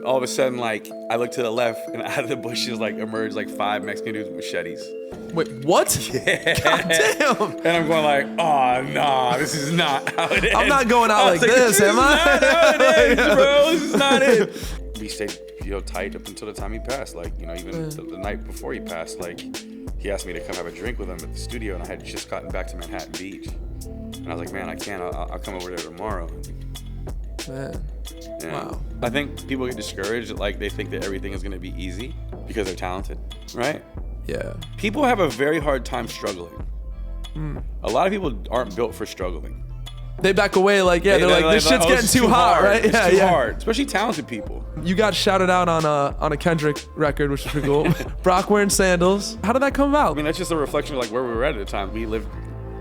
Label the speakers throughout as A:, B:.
A: all of a sudden, like, I look to the left, and out of the bushes, like, emerge, like, 5 Mexican dudes with machetes.
B: Wait, what?
A: Yeah.
B: God damn.
A: And I'm going like, oh, nah, this is not how it is.
B: I'm not going out like this, am I?
A: This is not how it is, bro. This is not it. We stayed, tight up until the time he passed. Like, even the night before he passed, like, he asked me to come have a drink with him at the studio, and I had just gotten back to Manhattan Beach. And I was like, man, I can't. I'll come over there tomorrow.
B: Man.
A: Yeah.
B: Wow.
A: I think people get discouraged, like they think that everything is going to be easy because they're talented, right?
B: Yeah.
A: People have a very hard time struggling. A lot of people aren't built for struggling.
B: They back away like, they're like, this shit's getting too hot, right?
A: It's too hard, especially talented people.
B: You got shouted out on a Kendrick record, which is pretty cool. Brock wearing sandals. How did that come about?
A: I mean, that's just a reflection of like where we were at the time. We lived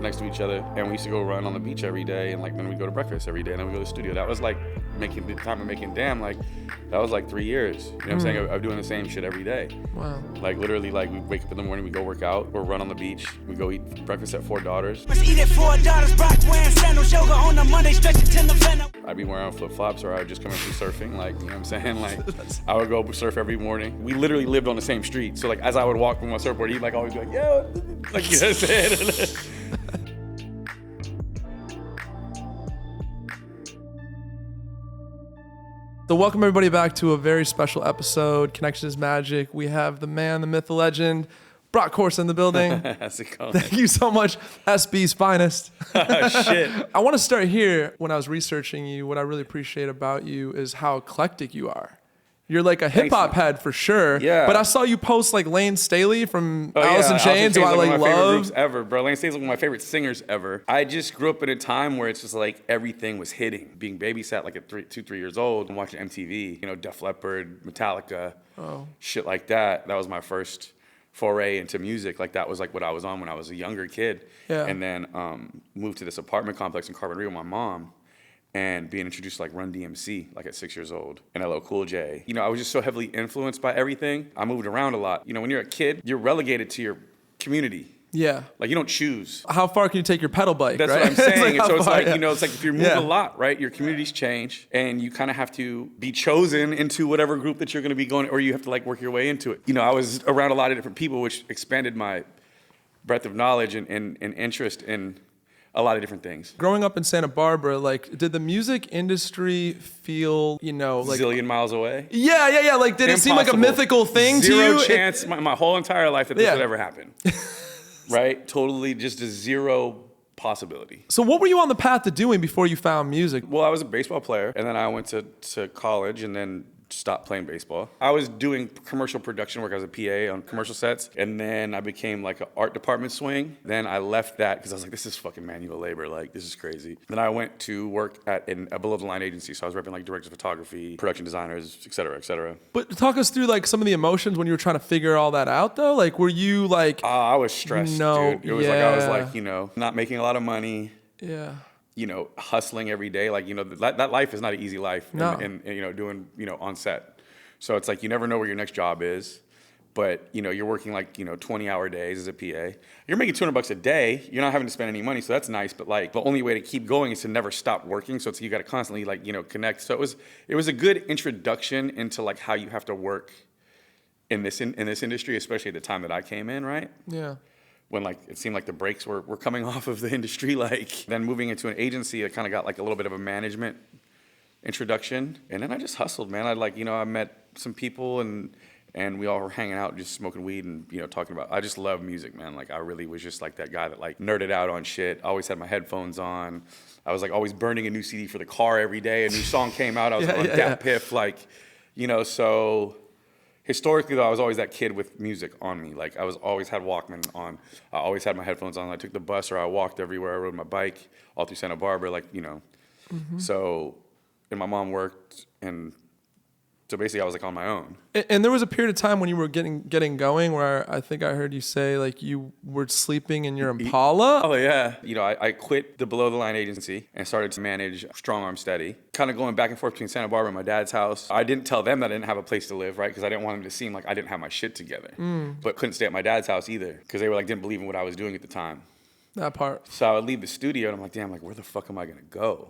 A: next to each other, and we used to go run on the beach every day, and like then we go to breakfast every day, and then we go to the studio. That was like making the time of making Damn, like that was like 3 years. You know what I'm saying? Of doing the same shit every day.
B: Wow.
A: Like literally, like we wake up in the morning, we go work out, or run on the beach, we go eat breakfast at Four Daughters.
C: Let's eat at Four Daughters. Brock wearing sandals, yoga on a Monday, stretch it till November.
A: I'd be wearing flip flops, or I would just come in from surfing. Like, you know what I'm saying? Like, I would go surf every morning. We literally lived on the same street, so like as I would walk from my surfboard, he'd like always be like, yo, like you know what I'm saying?
B: So welcome everybody back to a very special episode. Connection is Magic. We have the man, the myth, the legend, Brock Korsan in the building.
A: How's it going?
B: Thank you so much, SB's finest.
A: Oh, shit.
B: I want to start here. When I was researching you, what I really appreciate about you is how eclectic you are. You're like a hip hop head for sure.
A: Yeah.
B: But I saw you post like Lane Staley from Alice in Chains, who I like
A: one of my favorite
B: love.
A: groups ever, bro. Lane Staley's one of my favorite singers ever. I just grew up in a time where it's just like everything was hitting. Being babysat like at 3 years old and watching MTV, Def Leppard, Metallica, shit like that. That was my first foray into music. Like that was like what I was on when I was a younger kid.
B: Yeah.
A: And then moved to this apartment complex in Carpenter with my mom. And being introduced to like Run DMC, like at 6 years old, and LL Cool J. I was just so heavily influenced by everything. I moved around a lot. When you're a kid, you're relegated to your community.
B: Yeah.
A: Like you don't choose.
B: How far can you take your pedal bike,
A: That's
B: right?
A: what I'm saying.
B: It's like,
A: it's like if you move a lot, right? Your communities change, and you kind of have to be chosen into whatever group that you're going to be going, or you have to like work your way into it. I was around a lot of different people, which expanded my breadth of knowledge and interest in a lot of different things.
B: Growing up in Santa Barbara, like, did the music industry feel, like
A: zillion miles away?
B: Yeah. Like, did it seem like a mythical thing to you?
A: Zero chance, my whole entire life that this would ever happen. Right? Totally just a zero possibility.
B: So what were you on the path to doing before you found music?
A: Well, I was a baseball player, and then I went to college, and then stopped playing baseball. I was doing commercial production work as a PA on commercial sets, and then I became like an art department swing. Then I left that because I was like, this is fucking manual labor, like this is crazy. Then I went to work at a below the line agency, so I was repping like directors of photography, production designers, et cetera, et cetera.
B: But talk us through like some of the emotions when you were trying to figure all that out though. Like, were you like?
A: I was stressed, dude. It was like I was like, not making a lot of money.
B: Yeah.
A: Hustling every day. Like, that life is not an easy life.
B: No.
A: And doing, on set. So it's like, you never know where your next job is, but, you're working like, 20-hour days as a PA. You're making $200 a day. You're not having to spend any money. So that's nice. But like, the only way to keep going is to never stop working. So it's, you got to constantly like, connect. So it was a good introduction into like how you have to work in this industry, especially at the time that I came in, right?
B: Yeah.
A: When like it seemed like the brakes were coming off of the industry, like then moving into an agency, I kind of got like a little bit of a management introduction, and then I just hustled, man. I met some people and we all were hanging out, just smoking weed and talking about. I just love music, man. Like I really was just like that guy that like nerded out on shit. I always had my headphones on. I was like always burning a new CD for the car every day. A new song came out, I was on Dat Piff, like so. Historically, though, I was always that kid with music on me. Like, I was always had Walkman on. I always had my headphones on. I took the bus or I walked everywhere. I rode my bike all through Santa Barbara, So, and my mom worked, and so basically I was like on my own.
B: And there was a period of time when you were getting going where I think I heard you say like you were sleeping in your Impala.
A: Oh yeah. I quit the below the line agency and started to manage Strong Arm Steady. Kind of going back and forth between Santa Barbara and my dad's house. I didn't tell them that I didn't have a place to live, right? Because I didn't want them to seem like I didn't have my shit together. But couldn't stay at my dad's house either because they were like didn't believe in what I was doing at the time.
B: That part.
A: So I would leave the studio and I'm like, damn, like where the fuck am I gonna go?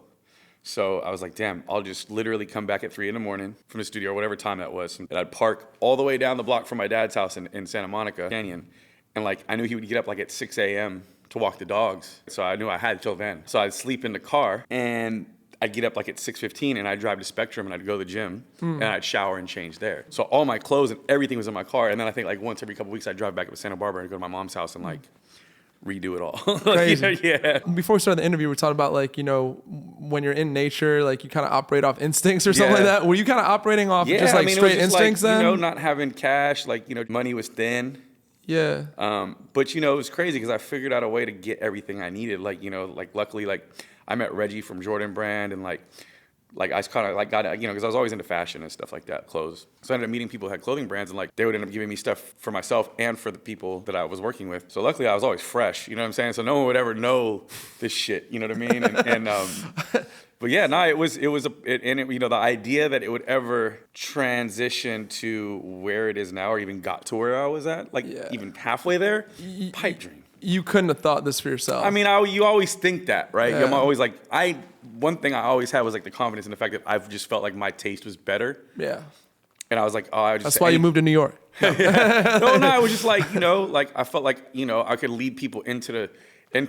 A: So I was like, damn, I'll just literally come back at 3 a.m. from the studio or whatever time that was. And I'd park all the way down the block from my dad's house in Santa Monica Canyon. And like, I knew he would get up like at 6 a.m. to walk the dogs. So I knew I had till then. So I'd sleep in the car and I'd get up like at 6:15 and I'd drive to Spectrum and I'd go to the gym and I'd shower and change there. So all my clothes and everything was in my car. And then I think like once every couple weeks I'd drive back up to Santa Barbara and go to my mom's house and like redo it all.
B: Crazy.
A: Yeah.
B: Before we started the interview, we were talking about like, you know, when you're in nature, like you kind of operate off instincts or something like that. Were you kind of operating off just like straight instincts then?
A: You know, not having cash, like, you know, money was thin.
B: Yeah.
A: But, you know, it was crazy because I figured out a way to get everything I needed. Like, you know, like luckily, like I met Reggie from Jordan Brand and like I kind of like got, you know, because I was always into fashion and stuff like that, clothes. So I ended up meeting people who had clothing brands and like they would end up giving me stuff for myself and for the people that I was working with. So luckily I was always fresh, you know what I'm saying? So no one would ever know this shit, you know what I mean? But yeah, no, it was, you know, the idea that it would ever transition to where it is now or even got to where I was at, like even halfway there, pipe dream.
B: You couldn't have thought this for yourself.
A: I mean, you always think that, right? Yeah. I'm always like, one thing I always had was like the confidence in the fact that I've just felt like my taste was better.
B: Yeah.
A: And I was like, oh, I just.
B: That's why you moved to New York.
A: No, I was just like, you know, like I felt like, you know, I could lead people into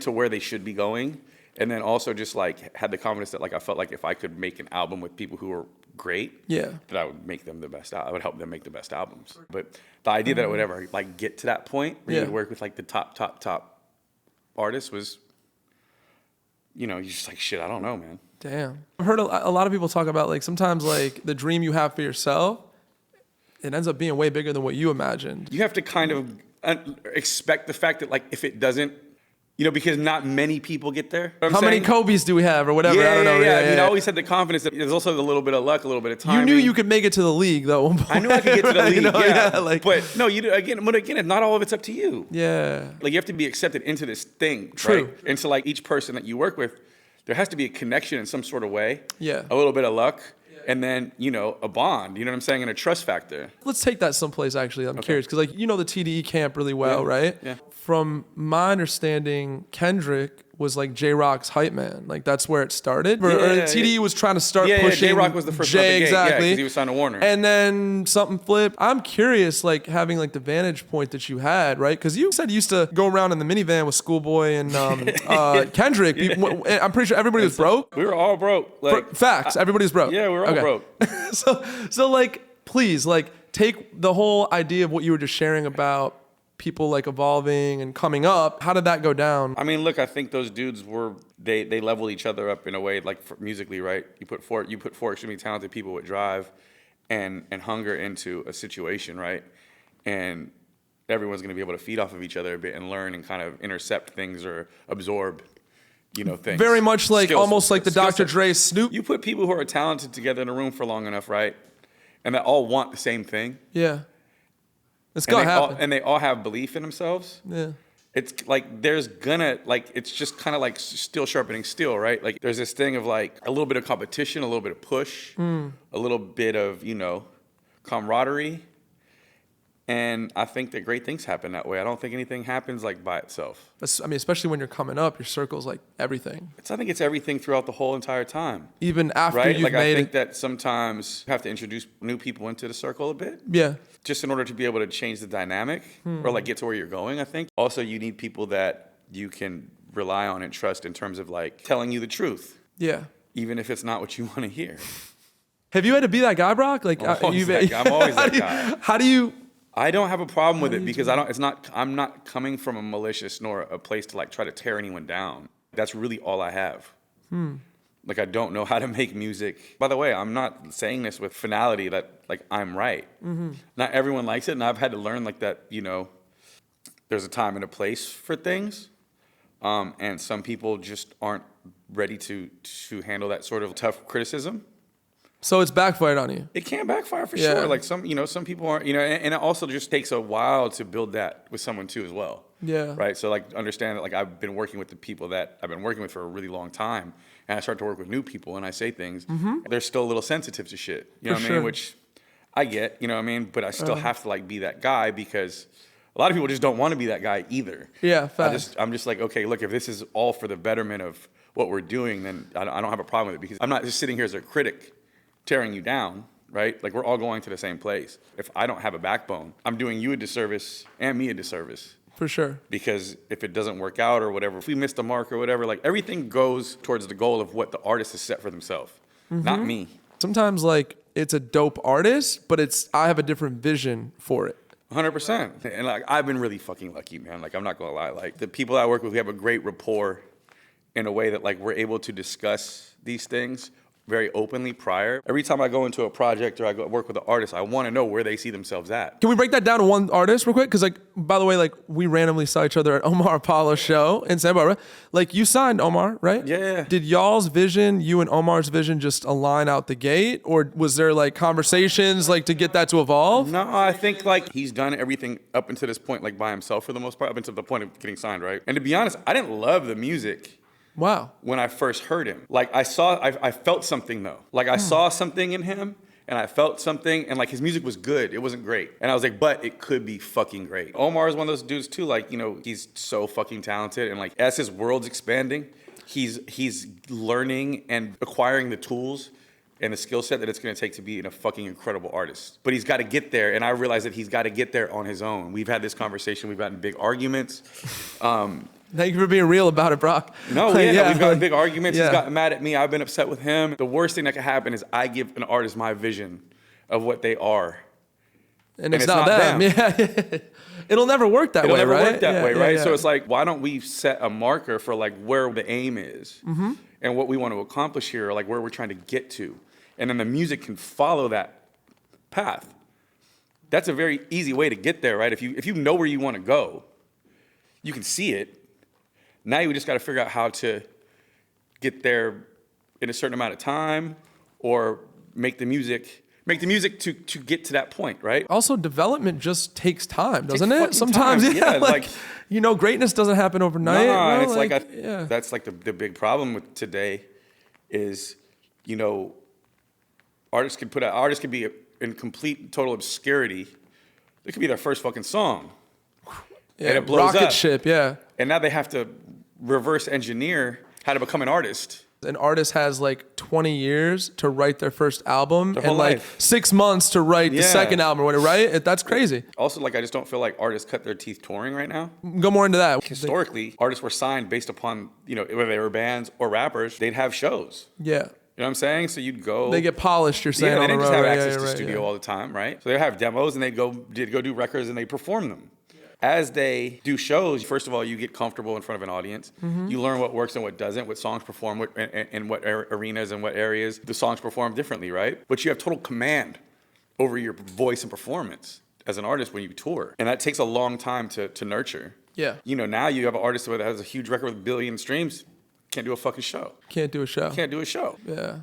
A: where they should be going. And then also just like had the confidence that like I felt like if I could make an album with people who were great, that I would make them the best. I would help them make the best albums. But the idea that it would ever like get to that point where you would work with like the top artists was, you know, you're just like, shit, I don't know, man.
B: Damn. I've heard a lot of people talk about like sometimes like the dream you have for yourself, it ends up being way bigger than what you imagined.
A: You have to kind of expect the fact that like if it doesn't, you know, because not many people get there.
B: How many Kobe's do we have or whatever?
A: Yeah,
B: I don't know.
A: Yeah. I mean, I always had the confidence that there's also a little bit of luck, a little bit of time.
B: You knew you could make it to the league, though.
A: I knew I could get to the league,
B: you know,
A: like, but no, again, not all of it's up to you.
B: Yeah.
A: Like you have to be accepted into this thing,
B: True.
A: Right? And so like each person that you work with, there has to be a connection in some sort of way.
B: Yeah.
A: A little bit of luck. And then, you know, a bond, you know what I'm saying, and a trust factor.
B: Let's take that someplace, actually. I'm curious, because, like, you know the TDE camp really well, right?
A: Yeah.
B: From my understanding, Kendrick was, like, J-Rock's hype man. Like, that's where it started. Or TDE was trying to start pushing
A: J-Rock was the first
B: Jay,
A: one at the gate.
B: exactly.
A: Yeah, because he was signed to Warner.
B: And then something flipped. I'm curious, like, having, like, the vantage point that you had, right? Because you said you used to go around in the minivan with Schoolboy and Kendrick. I'm pretty sure everybody was broke.
A: We were all broke. Like,
B: Facts. Everybody was broke.
A: Yeah, we were all broke.
B: So like, please, like, take the whole idea of what you were just sharing about people like evolving and coming up. How did that go down?
A: I mean, look, I think those dudes they leveled each other up in a way, like musically, right? You put four extremely talented people with drive and hunger into a situation, right? And everyone's going to be able to feed off of each other a bit and learn and kind of intercept things or absorb, you know, things.
B: Very much like
A: Skills,
B: almost like the Dr. Dre Snoop.
A: You put people who are talented together in a room for long enough, right? And that all want the same thing.
B: Yeah. It's gonna happen.
A: And they all have belief in themselves.
B: Yeah.
A: It's like it's just kind of like steel sharpening steel, right? Like there's this thing of like a little bit of competition, a little bit of push, a little bit of, you know, camaraderie. And I think that great things happen that way. I don't think anything happens like by itself.
B: I mean, especially when you're coming up, your circle's like everything.
A: I think it's everything throughout the whole entire time.
B: Even after
A: right?
B: you've
A: like
B: made
A: I think
B: it.
A: that sometimes you have to introduce new people into the circle a bit.
B: Yeah.
A: Just in order to be able to change the dynamic or like get to where you're going, I think. Also, you need people that you can rely on and trust in terms of like telling you the truth.
B: Yeah.
A: Even if it's not what you want to hear.
B: Have you had to be that guy, Brock? Like,
A: I'm always that guy.
B: How do you?
A: I don't have a problem with it because I'm not coming from a malicious nor a place to like try to tear anyone down. That's really all I have. Like I don't know how to make music. By the way, I'm not saying this with finality that like I'm right. Not everyone likes it, and I've had to learn like that, you know, there's a time and a place for things. And some people just aren't ready to handle that sort of tough criticism.
B: So it's backfired on you.
A: It can backfire for sure. Like some people aren't, you know, and it also just takes a while to build that with someone too as well.
B: Yeah.
A: Right. So like understand that like I've been working with the people that I've been working with for a really long time, and I start to work with new people and I say things, they're still a little sensitive to shit. You know what I mean? Which I get, you know what I mean? But I still have to like be that guy because a lot of people just don't want to be that guy either.
B: Yeah, fast.
A: I'm just like, okay, look, if this is all for the betterment of what we're doing, then I don't have a problem with it, because I'm not just sitting here as a critic tearing you down, right? Like, we're all going to the same place. If I don't have a backbone, I'm doing you a disservice and me a disservice.
B: For sure.
A: Because if it doesn't work out or whatever, if we missed a mark or whatever, like, everything goes towards the goal of what the artist has set for themselves, not me.
B: Sometimes, like, it's a dope artist, but I have a different vision for it.
A: 100%. And like, I've been really fucking lucky, man. Like, I'm not gonna lie. Like, the people I work with, we have a great rapport in a way that, like, we're able to discuss these things very openly prior. Every time I go into a project or I go work with an artist, I want to know where they see themselves at.
B: Can we break that down to one artist real quick? Because, like, by the way, like, we randomly saw each other at Omar Apollo's show in Santa Barbara. Like, you signed Omar, right?
A: Yeah.
B: Did y'all's vision, you and Omar's vision, just align out the gate? Or was there, like, conversations, like, to get that to evolve?
A: No, I think, like, he's done everything up until this point, like, by himself for the most part, up until the point of getting signed, right? And to be honest, I didn't love the music.
B: Wow.
A: When I first heard him. Like, I felt something, though. Like, I saw something in him, and I felt something, and, like, his music was good. It wasn't great. And I was like, but it could be fucking great. Omar is one of those dudes, too, like, you know, he's so fucking talented, and, like, as his world's expanding, he's learning and acquiring the tools and the skill set that it's going to take to be a fucking incredible artist. But he's got to get there, and I realize that he's got to get there on his own. We've had this conversation. We've gotten big arguments.
B: Thank you for being real about it, Brock.
A: No, yeah, we've gotten big arguments.
B: Yeah.
A: He's gotten mad at me. I've been upset with him. The worst thing that could happen is I give an artist my vision of what they are.
B: And it's not them. Yeah. It'll never work that way, right?
A: It'll never work that way, right?
B: Yeah.
A: So it's like, why don't we set a marker for, like, where the aim is and what we want to accomplish here, or, like, where we're trying to get to. And then the music can follow that path. That's a very easy way to get there, right? If you know where you want to go, you can see it. Now you just got to figure out how to get there in a certain amount of time, or make the music to get to that point, right?
B: Also, development just takes time, doesn't
A: fucking
B: it? Sometimes,
A: time.
B: yeah.
A: Yeah,
B: like, you know, greatness doesn't happen overnight.
A: No, and
B: bro.
A: it's that's like the big problem with today is, you know, artists could be in complete total obscurity. It could be their first fucking song.
B: Yeah,
A: and it blows
B: rocket
A: up.
B: ship, yeah.
A: And now they have to reverse engineer how to become an artist.
B: An artist has like 20 years to write their first album
A: Their
B: and
A: whole
B: like
A: life.
B: 6 months to write the
A: Yeah.
B: second album, or whatever, right? That's crazy.
A: Also, like, I just don't feel like artists cut their teeth touring right now.
B: Go more into that.
A: Historically, artists were signed based upon, you know, whether they were bands or rappers, they'd have shows.
B: Yeah.
A: You know what I'm saying? So you'd go.
B: They get polished, you're saying,
A: Yeah, they
B: on the
A: didn't
B: road.
A: just have
B: right?
A: access
B: Yeah,
A: to
B: right,
A: studio
B: yeah.
A: all the time, right? So they'd have demos and they'd go do records and they'd perform them. As they do shows, first of all, you get comfortable in front of an audience. You learn what works and what doesn't, what songs perform in what arenas and what areas the songs perform differently, right? But you have total command over your voice and performance as an artist when you tour. And that takes a long time to nurture.
B: Yeah.
A: You know, now you have an artist that has a huge record with 1 billion streams, can't do a fucking show.
B: Can't do a show.
A: Can't do a show.
B: Yeah.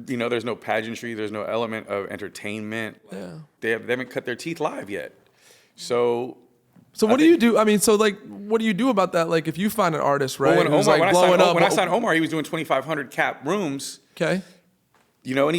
A: You know, there's no pageantry, there's no element of entertainment.
B: Yeah.
A: They haven't cut their teeth live yet. So
B: So what do you do? I mean, so like, what do you do about that? Like, if you find an artist, right,
A: when
B: who's like blowing up.
A: when I signed Omar, he was doing 2,500 cap rooms.
B: Okay.
A: You know, and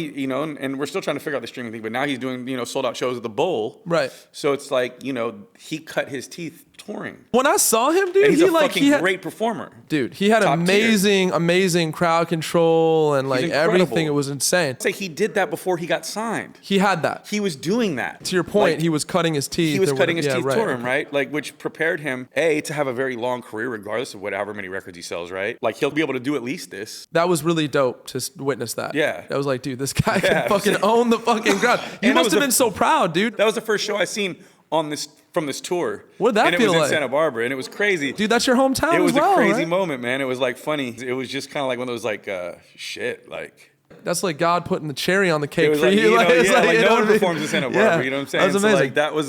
A: and we're still trying to figure out the streaming thing, but now he's doing, you know, sold out shows at the Bowl.
B: Right.
A: So it's like, you know, he cut his teeth touring.
B: When I saw him, dude,
A: And he's
B: he had,
A: great performer.
B: dude, he had
A: Top
B: amazing crowd control and like
A: incredible.
B: everything. It was insane.
A: Say he did that before he got signed.
B: He had that.
A: He was doing that.
B: To your point,
A: Like,
B: he was cutting his teeth.
A: he was
B: or
A: cutting his
B: whatever.
A: teeth
B: Yeah,
A: touring, right? Like, which prepared him, A, to have a very long career regardless of however many records he sells, right? Like, he'll be able to do at least this.
B: That was really dope to witness that.
A: Yeah.
B: That was like, dude, this guy
A: Yeah.
B: can fucking own the fucking crowd. You
A: And it
B: must
A: was
B: have
A: a-
B: been so proud, dude.
A: That was the first show I seen from this tour.
B: What'd that
A: and
B: feel
A: it was
B: like?
A: in Santa Barbara, and it was crazy.
B: Dude, that's your hometown
A: It was
B: as well,
A: a crazy
B: right?
A: moment, man. It was like funny. It was just kind of like one of those like shit. Like
B: That's like God putting the cherry on the
A: it
B: cake
A: was
B: for
A: like,
B: you.
A: you know,
B: it's
A: yeah, like
B: you
A: no
B: know
A: one
B: what I mean?
A: performs in Santa Barbara.
B: Yeah.
A: You know what I'm saying?
B: That was
A: So,
B: amazing.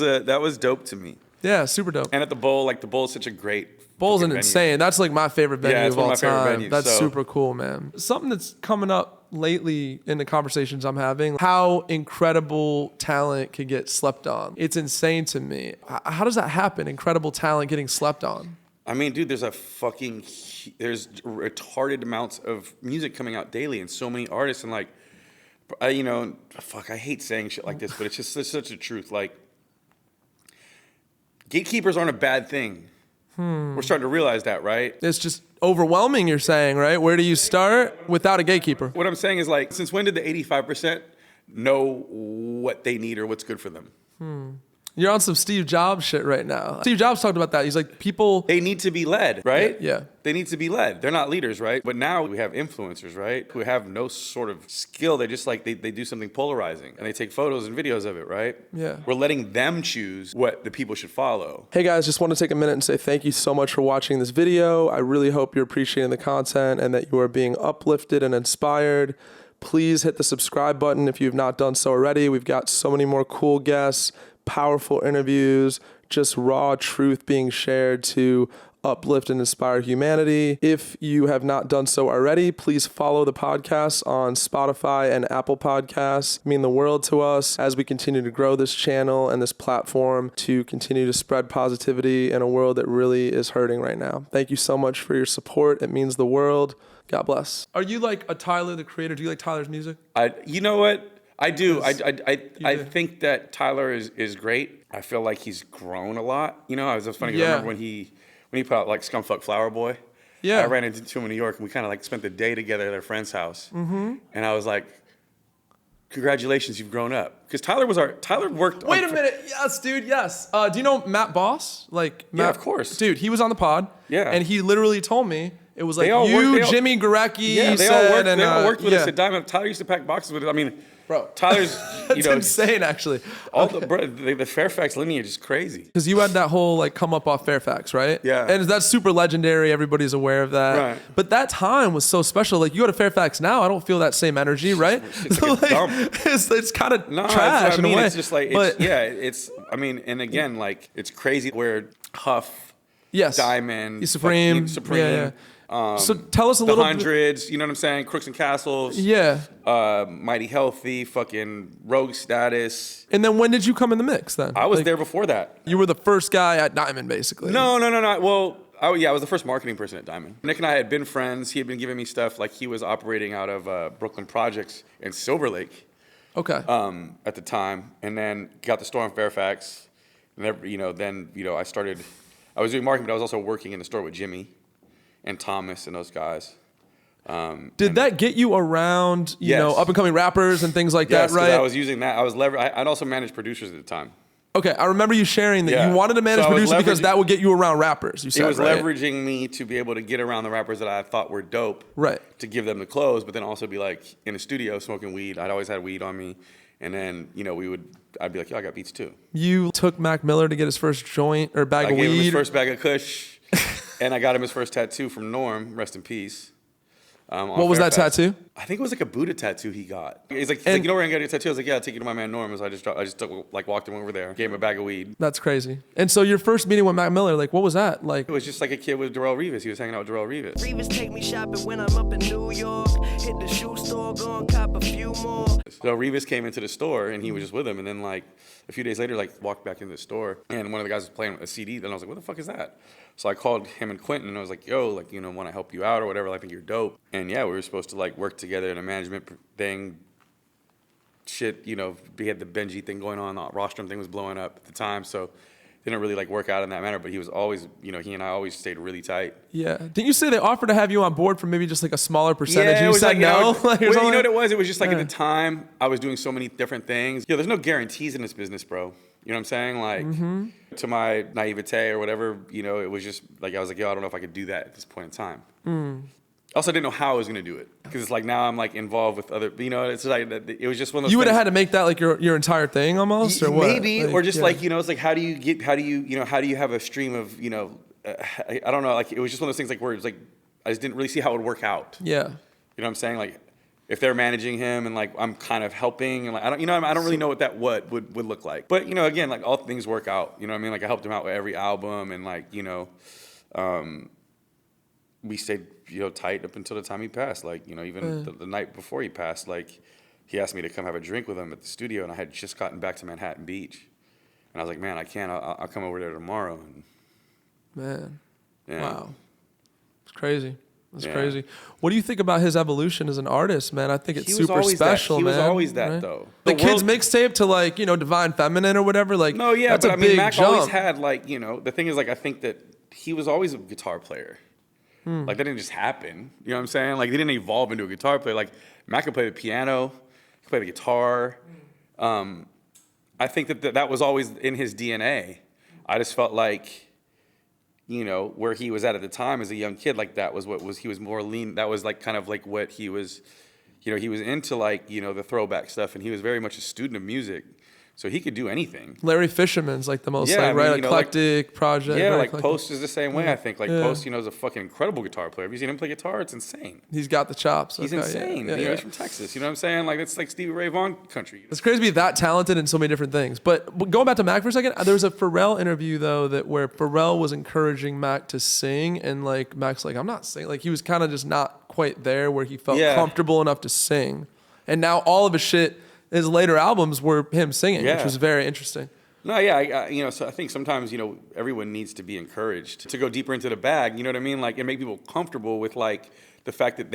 A: like that was dope to me.
B: Yeah, super dope.
A: And at the Bowl, like the Bowl is such a great.
B: Bowl's
A: fucking
B: an
A: venue.
B: insane. That's like my favorite venue
A: Yeah, it's
B: of
A: one
B: all
A: of my favorite
B: time.
A: venues,
B: That's
A: so-
B: super cool, man. Something that's coming up lately in the conversations I'm having, how incredible talent can get slept on. It's insane to me. How does that happen? Incredible talent getting slept on.
A: I mean, dude, there's retarded amounts of music coming out daily, and so many artists, and like, you know, fuck, I hate saying shit like this, but it's such a truth. Like, gatekeepers aren't a bad thing. We're starting to realize that, right?
B: It's just overwhelming, you're saying, right? Where do you start without a gatekeeper?
A: What I'm saying is like, since when did the 85% know what they need or what's good for them?
B: You're on some Steve Jobs shit right now. Steve Jobs talked about that. He's like, people...
A: They need to be led, right?
B: Yeah.
A: They need to be led. They're not leaders, right? But now we have influencers, right? Who have no sort of skill. They just like, they do something polarizing and they take photos and videos of it, right?
B: Yeah.
A: We're letting them choose what the people should follow.
B: Hey guys, just want to take a minute and say thank you so much for watching this video. I really hope you're appreciating the content and that you are being uplifted and inspired. Please hit the subscribe button if you've not done so already. We've got so many more cool guests, powerful interviews, just raw truth being shared to uplift and inspire humanity. If you have not done so already, please follow the podcast on Spotify and Apple Podcasts. It means the world to us as we continue to grow this channel and this platform to continue to spread positivity in a world that really is hurting right now. Thank you so much for your support. It means the world. God bless. Are you like a Tyler, the creator? Do you like Tyler's music?
A: You know what? I do. I
B: do.
A: think that Tyler is great. I feel like he's grown a lot. You know, it was funny. I
B: Yeah.
A: remember when he put out like Scumfuck Flower Boy.
B: Yeah.
A: I ran into him in New York and we kind of like spent the day together at their friend's house. Mm-hmm. And I was like, congratulations, you've grown up. Because Tyler worked.
B: Wait a minute. Yes, dude. Yes. Do you know Matt Boss? Like, Matt,
A: Yeah, of course.
B: Dude, he was on the pod.
A: Yeah.
B: And he literally told me it was like
A: They all
B: you,
A: work-
B: Jimmy Garecki,
A: Yeah, they
B: said,
A: all worked.
B: and,
A: They all worked with
B: yeah.
A: us at Diamond. Tyler used to pack boxes with us. I mean,
B: Bro,
A: Tyler's,
B: that's insane, actually.
A: all the Fairfax lineage is crazy.
B: Because you had that whole like come up off Fairfax, right?
A: Yeah.
B: And that's super legendary. Everybody's aware of that.
A: Right.
B: But that time was so special. Like you go to Fairfax now, I don't feel that same energy, right?
A: It's like a dump.
B: It's kind of
A: No,
B: trash
A: that's what I mean.
B: in a way.
A: It's just like,
B: But-
A: I mean, and again, like, it's crazy where Huff,
B: yes.
A: Diamond,
B: Supreme.
A: Supreme.
B: Yeah. So tell us a
A: The
B: little bit.
A: Hundreds, you know what I'm saying? Crooks and Castles.
B: Yeah.
A: Mighty Healthy, fucking Rogue Status.
B: And then when did you come in the mix then?
A: I was
B: Like,
A: there before that.
B: You were the first guy at Diamond, basically.
A: No. Well, I was the first marketing person at Diamond. Nick and I had been friends. He had been giving me stuff. Like, he was operating out of Brooklyn Projects in Silver Lake
B: Okay.
A: at the time. And then got the store in Fairfax. And I was doing marketing, but I was also working in the store with Jimmy and Thomas and those guys.
B: Did that get you around, you know,
A: Yes.
B: up and coming rappers and things like
A: Yes,
B: that,
A: 'cause
B: right?
A: I was using that. I'd also managed producers at the time.
B: Okay, I remember you sharing that
A: Yeah.
B: you wanted to manage
A: So I was
B: producers because
A: leveraging-
B: that would get you around rappers. You said,
A: It was
B: right?
A: leveraging me to be able to get around the rappers that I thought were dope.
B: Right.
A: To give them the clothes, but then also be like in the studio smoking weed. I'd always had weed on me. And then, you know, I'd be like, yo, I got beats too.
B: You took Mac Miller to get his first joint or bag
A: I
B: of
A: gave him his
B: weed.
A: first bag of Kush, and I got him his first tattoo from Norm, rest in peace.
B: What was that tattoo?
A: I think it was like a Buddha tattoo he got. He's like, you know where I can get a tattoo? I was like, yeah, I'll take you to my man Norm. So I just walked him over there, gave him a bag of weed.
B: That's crazy. And so your first meeting with Mac Miller, like, what was that? Like,
A: It was just like a kid with Darrell Revis. He was hanging out with Darrell Revis.
C: Revis take me shopping when I'm up in New York. Hit the shoe store, go and cop a few more.
A: So Revis came into the store and he was just with him. And then like a few days later, like walked back into the store and one of the guys was playing a CD. Then I was like, what the fuck is that? So I called him and Quentin and I was like, yo, like, you know, want to help you out or whatever. I think you're dope. And yeah, we were supposed to like work together in a management thing. Shit, you know, we had the Benji thing going on. The rostrum thing was blowing up at the time. So it didn't really like work out in that manner. But he was always, you know, he and I always stayed really tight.
B: yeah. Didn't you say they offered to have you on board for maybe just like a smaller percentage?
A: Yeah,
B: and
A: it
B: you
A: was
B: said
A: like,
B: no? Like, or
A: well, you
B: something?
A: know what it was? It was just like
B: Yeah.
A: at the time, I was doing so many different things. Yo, there's no guarantees in this business, bro. You know what I'm saying? Like, to my naivete or whatever, you know, it was just like, I was like, yo, I don't know if I could do that at this point in time. Also, I didn't know how I was going to do it. Because it's like now I'm like involved with other, you know, it's like, it was just one of those
B: You would have
A: things-
B: had to make that like your entire thing almost, or what?
A: Maybe,
B: Like,
A: or just
B: yeah.
A: like, you know, it's like, how do you have a stream of, you know, I don't know, like, it was just one of those things like where it's like, I just didn't really see how it would work out.
B: Yeah.
A: You know what I'm saying? Like, if they're managing him and like I'm kind of helping and like I don't really know what that would look like. But you know, again, like all things work out. You know what I mean? Like I helped him out with every album and like, you know, we stayed, you know, tight up until the time he passed. Like, you know, even the night before he passed, like he asked me to come have a drink with him at the studio and I had just gotten back to Manhattan Beach. And I was like, man, I can't. I'll come over there tomorrow. And,
B: Man.
A: yeah.
B: Wow. It's crazy. It's
A: Yeah.
B: crazy. What do you think about his evolution as an artist, man? I think it's
A: He was
B: super
A: always
B: special,
A: that. He
B: man.
A: was always that,
B: right?
A: though.
B: The
A: The
B: kid's
A: world-
B: mixtape to like, you know, Divine Feminine or whatever. Like,
A: No, yeah,
B: that's
A: but
B: a
A: I mean,
B: big
A: Mac
B: jump.
A: always had like, you know, the thing is like, I think that he was always a guitar player. Like that didn't just happen. You know what I'm saying? Like he didn't evolve into a guitar player. Like Mac could play the piano, he could play the guitar. I think that was always in his DNA. I just felt like, you know, where he was at the time as a young kid, like that was he was more lean. That was like kind of like what he was, you know, he was into like, you know, the throwback stuff, and he was very much a student of music. So he could do anything.
B: Larry Fisherman's like the most
A: Yeah, I mean, you know,
B: eclectic project.
A: Yeah,
B: very
A: like
B: eclectic.
A: Post is the same way, I think. Like
B: Yeah.
A: Post, you know, is a fucking incredible guitar player. Have you seen him play guitar? It's insane.
B: He's got the chops.
A: He's
B: Okay,
A: insane.
B: Yeah,
A: You know, he's from Texas. You know what I'm saying? Like it's like Stevie Ray Vaughan country.
B: It's crazy to be that talented in so many different things. But going back to Mac for a second, there was a Pharrell interview though where Pharrell was encouraging Mac to sing, and like Mac's like, I'm not singing. Like he was kind of just not quite there where he felt comfortable enough to sing. And now all of his shit, his later albums were him singing, which was very interesting.
A: No, yeah, you know, so I think sometimes, you know, everyone needs to be encouraged to go deeper into the bag, you know what I mean? Like, and make people comfortable with, like, the fact that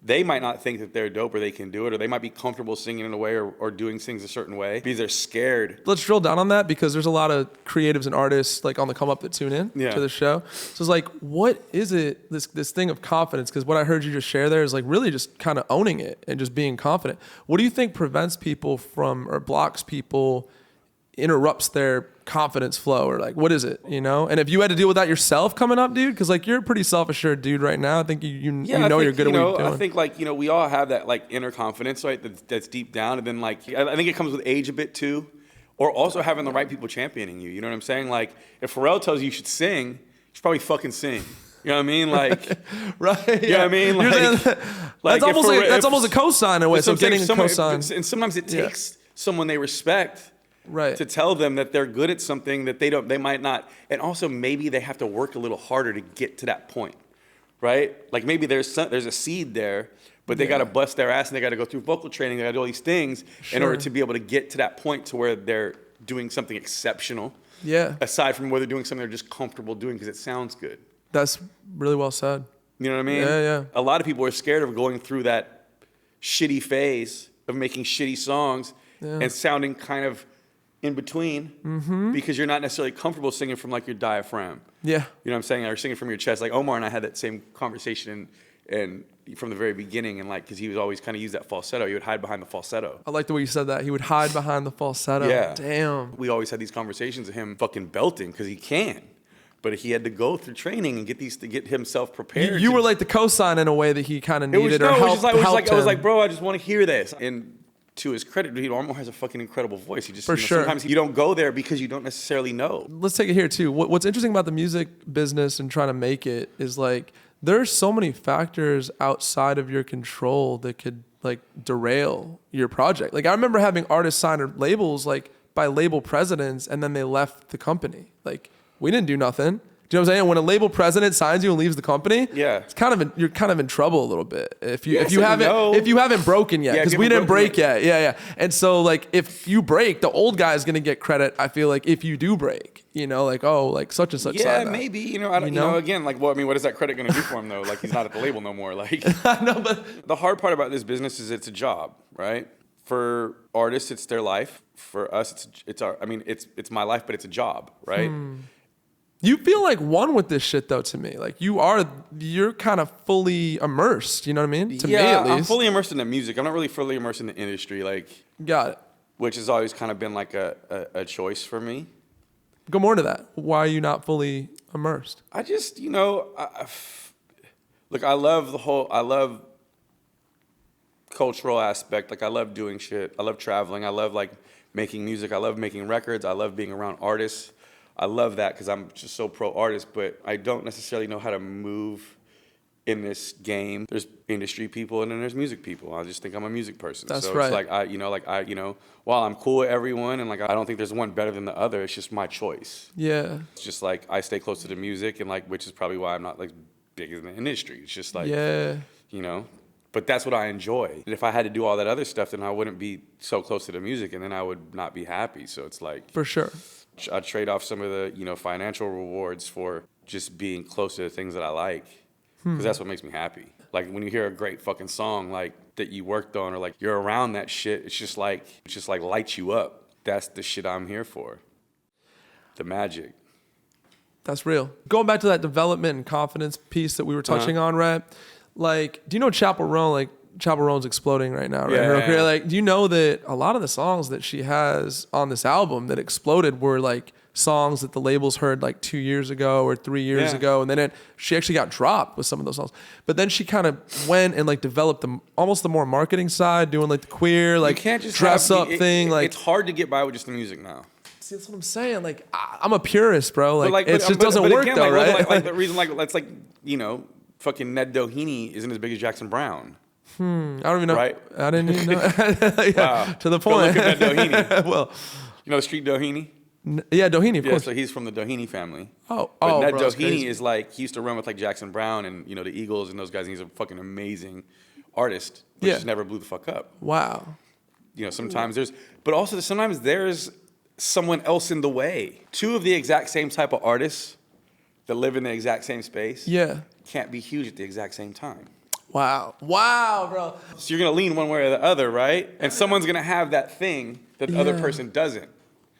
A: they might not think that they're dope or they can do it, or they might be comfortable singing in a way or doing things a certain way because they're scared.
B: Let's drill down on that because there's a lot of creatives and artists like on the come up that tune in to the show. So it's like, what is it, this thing of confidence? Because what I heard you just share there is like really just kind of owning it and just being confident. What do you think prevents people from or blocks people, interrupts their confidence flow, or like what is it, you know? And if you had to deal with that yourself coming up, dude, because like you're a pretty self-assured dude right now. I think you know you're good at what you're doing.
A: I think like, you know, we all have that like inner confidence, right? That's deep down, and then like I think it comes with age a bit too, or also having the right people championing you. You know what I'm saying? Like if Pharrell tells you should sing, you should probably fucking sing. You know what I mean? Like,
B: right?
A: You know what I mean? Like,
B: that's almost a cosign in a way. So getting a cosign,
A: and sometimes it takes someone they respect.
B: Right.
A: To tell them that they're good at something that they might not, and also maybe they have to work a little harder to get to that point, right? Like maybe there's a seed there, but they got to bust their ass and they got to go through vocal training, they got to do all these things in order to be able to get to that point to where they're doing something exceptional.
B: Yeah.
A: Aside from where they're doing something they're just comfortable doing because it sounds good.
B: That's really well said.
A: You know what I mean?
B: Yeah, yeah.
A: A lot of people are scared of going through that shitty phase of making shitty songs and sounding kind of in between because you're not necessarily comfortable singing from like your diaphragm. Yeah. You know what I'm saying? Or singing from your chest. Like Omar and I had that same conversation and from the very beginning, and like, cause he was always kind of use that falsetto. He would hide behind the falsetto.
B: I like the way you said that. He would hide behind the falsetto.
A: Yeah.
B: Damn.
A: We always had these conversations of him fucking belting cause he can. But he had to go through training and get himself prepared.
B: You were like the cosign in a way that he kind of needed
A: I
B: helped
A: was like, bro, I just want to hear this. And to his credit, Omar has a fucking incredible voice. He just sometimes you don't go there because you don't necessarily know.
B: Let's take it here too. What's interesting about the music business and trying to make it is like there's so many factors outside of your control that could like derail your project. Like I remember having artists sign labels like by label presidents, and then they left the company. Like we didn't do nothing. Do you know what I'm saying? When a label president signs you and leaves the company, it's you're kind of in trouble a little bit if you haven't broken yet, because we didn't break yet. Yeah. And so like if you break, the old guy is gonna get credit. I feel like if you do break, you know, like such and such.
A: Yeah, maybe you know. I don't. You know, again, like well, I mean, what is that credit gonna do for him though? Like he's not at the label no more. Like
B: no, but
A: the hard part about this business is it's a job, right? For artists, it's their life. For us, it's our. I mean, it's my life, but it's a job, right?
B: You feel like one with this shit though to me. Like you're kind of fully immersed, you know what I mean? To me at least.
A: I'm fully immersed in the music. I'm not really fully immersed in the industry, like
B: got it.
A: Which has always kind of been like a choice for me.
B: Go more into that. Why are you not fully immersed?
A: I just, you know, look, I love cultural aspect. Like I love doing shit. I love traveling. I love like making music. I love making records. I love being around artists. I love that because I'm just so pro artist, but I don't necessarily know how to move in this game. There's industry people and then there's music people. I just think I'm a music person.
B: That's
A: so
B: right.
A: It's like while I'm cool with everyone and like I don't think there's one better than the other, it's just my choice.
B: Yeah.
A: It's just like I stay close to the music and like which is probably why I'm not like big in the industry. It's just like you know. But that's what I enjoy. If I had to do all that other stuff, then I wouldn't be so close to the music and then I would not be happy. So it's like
B: for sure.
A: I'd trade off some of the, you know, financial rewards for just being close to the things that I like. Because that's what makes me happy. Like when you hear a great fucking song like that you worked on or like you're around that shit, it's just like lights you up. That's the shit I'm here for. The magic.
B: That's real. Going back to that development and confidence piece that we were touching on, right? Like, do you know Chapel Roan? Like, Chapel Roan's exploding right now, right?
A: Yeah,
B: Her career.
A: yeah.
B: Like, do you know that a lot of the songs that she has on this album that exploded were like songs that the labels heard like 2 years ago or 3 years
A: Yeah.
B: ago, and then she actually got dropped with some of those songs. But then she kind of went and like developed almost the more marketing side, doing like the queer, like
A: You can't just
B: dress up thing. Like,
A: it's hard to get by with just the music now.
B: see, that's what I'm saying. Like, I'm a purist, bro. Like, it just
A: but
B: doesn't work
A: again,
B: though, right?
A: Like the reason, like that's like, you know, fucking Ned Doheny isn't as big as Jackson Brown.
B: I don't even know.
A: Right?
B: I didn't even know. Yeah,
A: Wow.
B: to the
A: Go
B: point.
A: look at Ned Doheny.
B: Well,
A: You know the street Doheny?
B: yeah, Doheny, of
A: Yeah,
B: course.
A: so he's from the Doheny family.
B: Oh,
A: But Ned
B: bro, that's
A: Doheny
B: crazy.
A: is like, he used to run with like Jackson Brown and, you know, the Eagles and those guys. And he's a fucking amazing artist, but
B: Yeah.
A: just never blew the fuck up.
B: Wow.
A: You know, sometimes sometimes there's someone else in the way. Two of the exact same type of artists that live in the exact same space
B: Yeah.
A: can't be huge at the exact same time.
B: Wow, bro.
A: So you're gonna lean one way or the other, right? And someone's gonna have that thing that the other
B: Yeah.
A: person doesn't.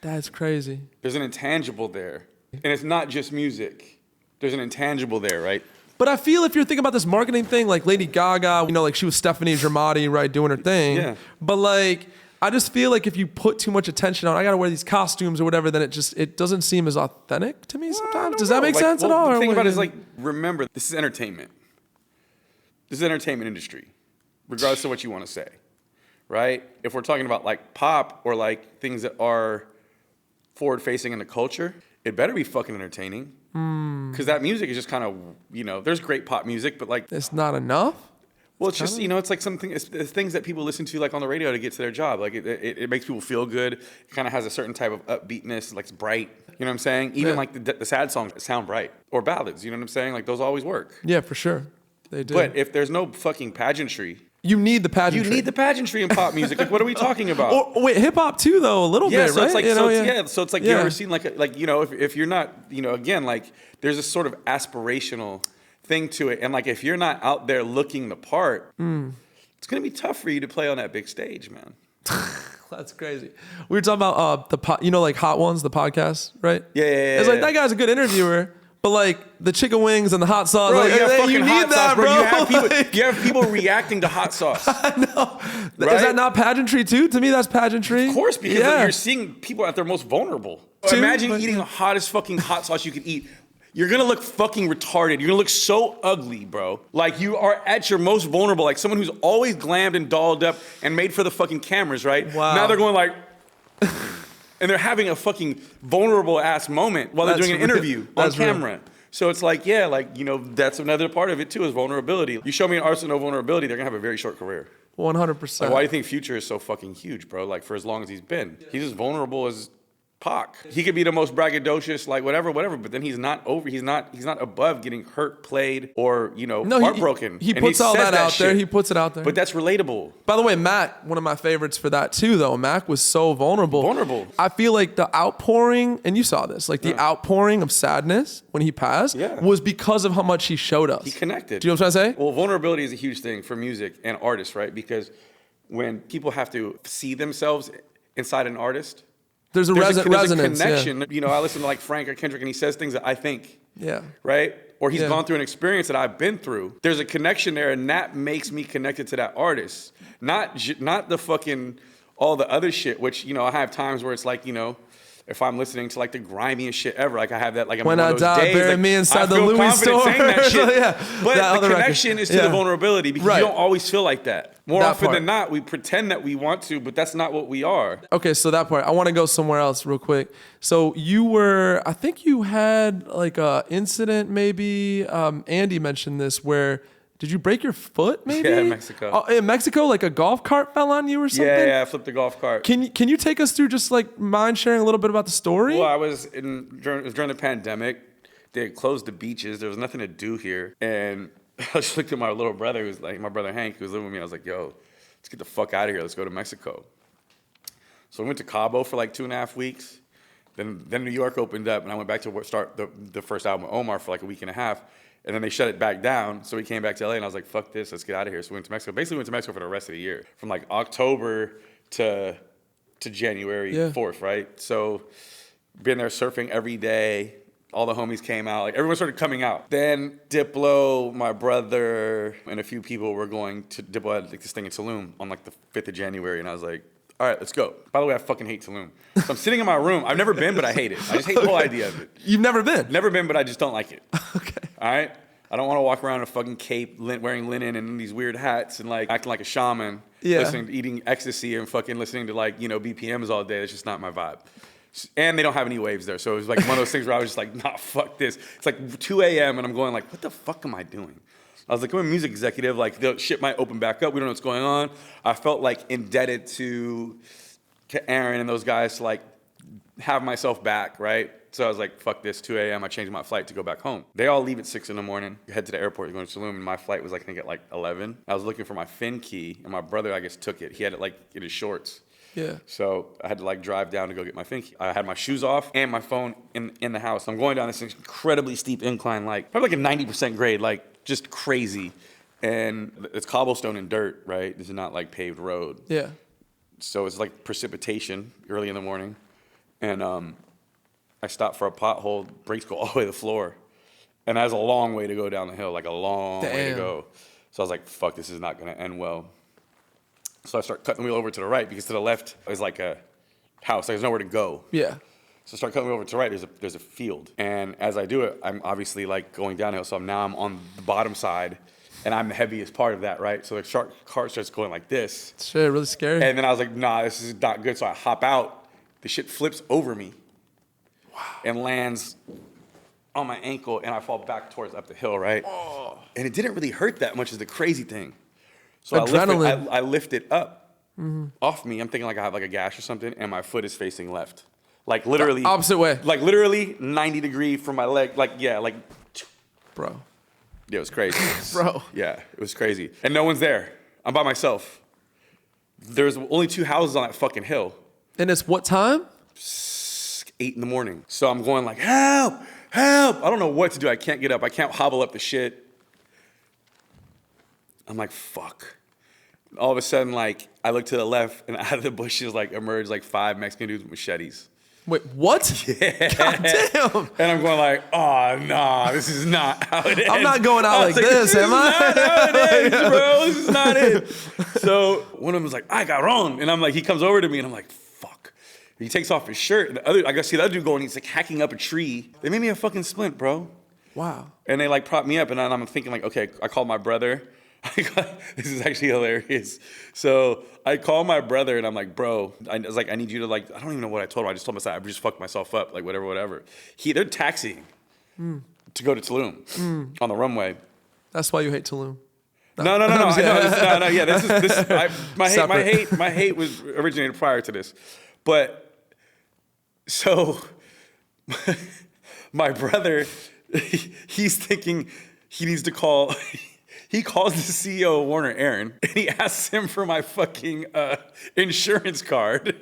B: That's crazy.
A: There's an intangible there. And it's not just music. There's an intangible there, right?
B: But I feel if you're thinking about this marketing thing, like Lady Gaga, you know, like she was Stephanie Germanotta, right, doing her thing.
A: Yeah.
B: But like, I just feel like if you put too much attention on, I gotta wear these costumes or whatever, then it doesn't seem as authentic to me sometimes. Does that make sense at all?
A: The
B: or
A: thing
B: what
A: about it
B: is
A: is like, remember, this is entertainment. This is entertainment industry, regardless of what you want to say, right? If we're talking about like pop or like things that are forward facing in the culture, it better be fucking entertaining. Because that music is just kind of, you know, there's great pop music, but like,
B: it's not enough?
A: well, it's just, you know, it's like something, it's things that people listen to like on the radio to get to their job. Like it makes people feel good. It kind of has a certain type of upbeatness, like it's bright. You know what I'm saying? Even
B: Yeah.
A: like the sad songs sound bright, or ballads. You know what I'm saying? Like those always work.
B: Yeah, for sure. They do.
A: But if there's no fucking pageantry,
B: you need the pageantry.
A: you need the pageantry in pop music. Like, what are we talking about?
B: Or wait, hip hop too, though, a little
A: Yeah,
B: bit,
A: so
B: right?
A: it's like,
B: You know,
A: so it's like, you
B: Yeah.
A: ever seen like you know, if you're not, you know, again, like there's a sort of aspirational thing to it, and like if you're not out there looking the part, it's gonna be tough for you to play on that big stage, man.
B: That's crazy. We were talking about you know, like Hot Ones, the podcast, right?
A: Yeah.
B: It's like that guy's a good interviewer, but like the chicken wings and the hot sauce,
A: Bro,
B: like,
A: you have
B: hey,
A: fucking
B: you need
A: hot
B: that,
A: sauce, bro.
B: bro.
A: You have people reacting to hot sauce. Of
B: Is
A: Right?
B: that not pageantry too? To me, that's pageantry.
A: course, because
B: yeah.
A: you're seeing people at their most vulnerable.
B: Too,
A: Imagine
B: but-
A: eating the hottest fucking hot sauce you could eat. You're gonna look fucking retarded. You're gonna look so ugly, bro. Like you are at your most vulnerable, like someone who's always glammed and dolled up and made for the fucking cameras, right?
B: Wow.
A: Now they're going like, and they're having a fucking vulnerable ass moment while they're
B: That's
A: doing an
B: real.
A: interview on
B: That's real.
A: camera. So it's like, yeah, like, you know, that's another part of it too, is vulnerability. You show me an artist with no vulnerability, they're gonna have a very short career.
B: 100%.
A: Like, why do you think Future is so fucking huge, bro? Like, for as long as he's been. He's as vulnerable as Pac. He could be the most braggadocious, like, whatever, but then he's not above getting hurt, played, or, you know, heartbroken.
B: He
A: And
B: puts all
A: says
B: that out there.
A: shit.
B: He puts it out there.
A: But that's relatable.
B: By the way, Mac, one of my favorites for that too, though. Mac was so vulnerable.
A: Vulnerable.
B: I feel like the outpouring, and you saw this, like the outpouring of sadness when he passed
A: Yeah.
B: was because of how much he showed us.
A: He connected.
B: Do you know what I'm trying to say?
A: Well, vulnerability is a huge thing for music and artists, right? Because when people have to see themselves inside an artist,
B: There's a
A: there's a
B: resonance.
A: connection. You know, I listen to like Frank or Kendrick, and he says things that I think.
B: Yeah.
A: Right? Or he's
B: Yeah.
A: gone through an experience that I've been through. There's a connection there, and that makes me connected to that artist. Not the fucking all the other shit. Which, you know, I have times where it's like, you know, if I'm listening to like the grimiest shit ever, like I have that, like I'm
B: When
A: in
B: I
A: one of those
B: die,
A: days,
B: bury
A: like,
B: me inside
A: I
B: the
A: feel
B: Louis
A: confident
B: store.
A: saying that shit.
B: Yeah,
A: But
B: that
A: the
B: other record.
A: connection is to
B: Yeah.
A: the vulnerability, because
B: Right.
A: you don't always feel like that. More
B: That
A: often
B: part.
A: than not, we pretend that we want to, but that's not what we are.
B: Okay, so that part. I want to go somewhere else real quick. So I think you had like a incident maybe, Andy mentioned this, where did you break your foot maybe?
A: Yeah, in Mexico.
B: Oh, in Mexico, like a golf cart fell on you or something?
A: Yeah, I flipped the golf cart.
B: Can you take us through just like mind sharing a little bit about the story?
A: Well, it was during the pandemic. They had closed the beaches. There was nothing to do here. And I just looked at my little brother, who was like, my brother Hank, who was living with me. I was like, yo, let's get the fuck out of here. Let's go to Mexico. So we went to Cabo for like 2.5 weeks. Then New York opened up, and I went back to start the first album with Omar for like a week and a half. And then they shut it back down. So we came back to LA, and I was like, fuck this, let's get out of here. So we went to Mexico. Basically, went to Mexico for the rest of the year, from like October to January 4th, right? So been there surfing every day, All the homies came out. Like, everyone started coming out. Then Diplo, my brother, and a few people were going to Diplo had like this thing in Tulum on like the 5th of January, and I was like, all right, let's go. By the way, I fucking hate Tulum. So I'm sitting in my room. I've never been, but I hate it. I just hate the whole idea of it.
B: You've never been?
A: Never been, but I just don't like it.
B: Okay.
A: All right? I don't want to walk around in a fucking cape, wearing linen and these weird hats and like acting like a shaman, eating ecstasy and fucking listening to like, BPMs all day. That's just not my vibe. And they don't have any waves there. So it was like one of those things where I was just like, nah, fuck this. It's like 2 a.m. and I'm going like, what the fuck am I doing? I was like, I'm a music executive. Like, the shit might open back up. We don't know what's going on. I felt like indebted to Aaron and those guys to like have myself back, right? So I was like, fuck this, 2 a.m. I changed my flight to go back home. They all leave at 6 in the morning, head to the airport, going to Tulum, and my flight was like, I think at like 11. I was looking for my fin key, and my brother, I guess, took it. He had it like in his shorts.
B: Yeah.
A: So I had to like drive down to go get my fin key. I had my shoes off and my phone in the house. I'm going down this incredibly steep incline, like probably like a 90% grade, like just crazy. And it's cobblestone and dirt, right? This is not like paved road.
B: Yeah.
A: So it's like precipitation early in the morning. And I stopped for a pothole, brakes go all the way to the floor. And that was a long way to go down the hill, like a long way to go. So I was like, fuck, this is not gonna end well. So I start cutting the wheel over to the right because to the left is like a house. There's nowhere to go.
B: Yeah.
A: So I start cutting the wheel over to the right. There's a field. And as I do it, I'm obviously like going downhill. So now I'm on the bottom side. And I'm the heaviest part of that, right? So the car starts going like this.
B: Shit, really scary.
A: And then I was like, nah, this is not good. So I hop out. The shit flips over me. Wow. And lands on my ankle. And I fall back towards up the hill, right? Oh. And it didn't really hurt that much is the crazy thing. So
B: adrenaline.
A: I lift it up off me. I'm thinking like I have like a gash or something. And my foot is facing left. Like literally.
B: The opposite way.
A: Like literally 90 degree from my leg. Like, yeah, like.
B: Bro.
A: Yeah, it was crazy.
B: Bro.
A: Yeah, it was crazy. And no one's there. I'm by myself. There's only 2 houses on that fucking hill.
B: And it's what time?
A: 8 in the morning. So I'm going like, help, help. I don't know what to do. I can't get up. I can't hobble up the shit. I'm like, fuck. All of a sudden, like, I look to the left and out of the bushes, like, emerge like 5 Mexican dudes with machetes.
B: Wait, what?
A: Yeah.
B: God damn.
A: And I'm going like, oh, nah, this is not how it ends.
B: I'm not going out like this, am I?
A: This is not how it ends, bro. This is not it. So one of them was like, I got wrong. And I'm like, he comes over to me and I'm like, fuck. He takes off his shirt. And I see the other dude going, he's like hacking up a tree. They made me a fucking splint, bro.
B: Wow. And
A: they like prop me up and I'm thinking like, okay, I called my brother. This is actually hilarious. So I call my brother and I'm like, bro, I was like, I need you to like, I don't even know what I told him. I just told him I just fucked myself up, like whatever. They're taxiing to go to Tulum on the runway.
B: That's why you hate Tulum.
A: No. Yeah, my hate was originated prior to this, but so my brother, he's thinking he needs to call. He calls the CEO of Warner, Aaron, and he asks him for my fucking insurance card.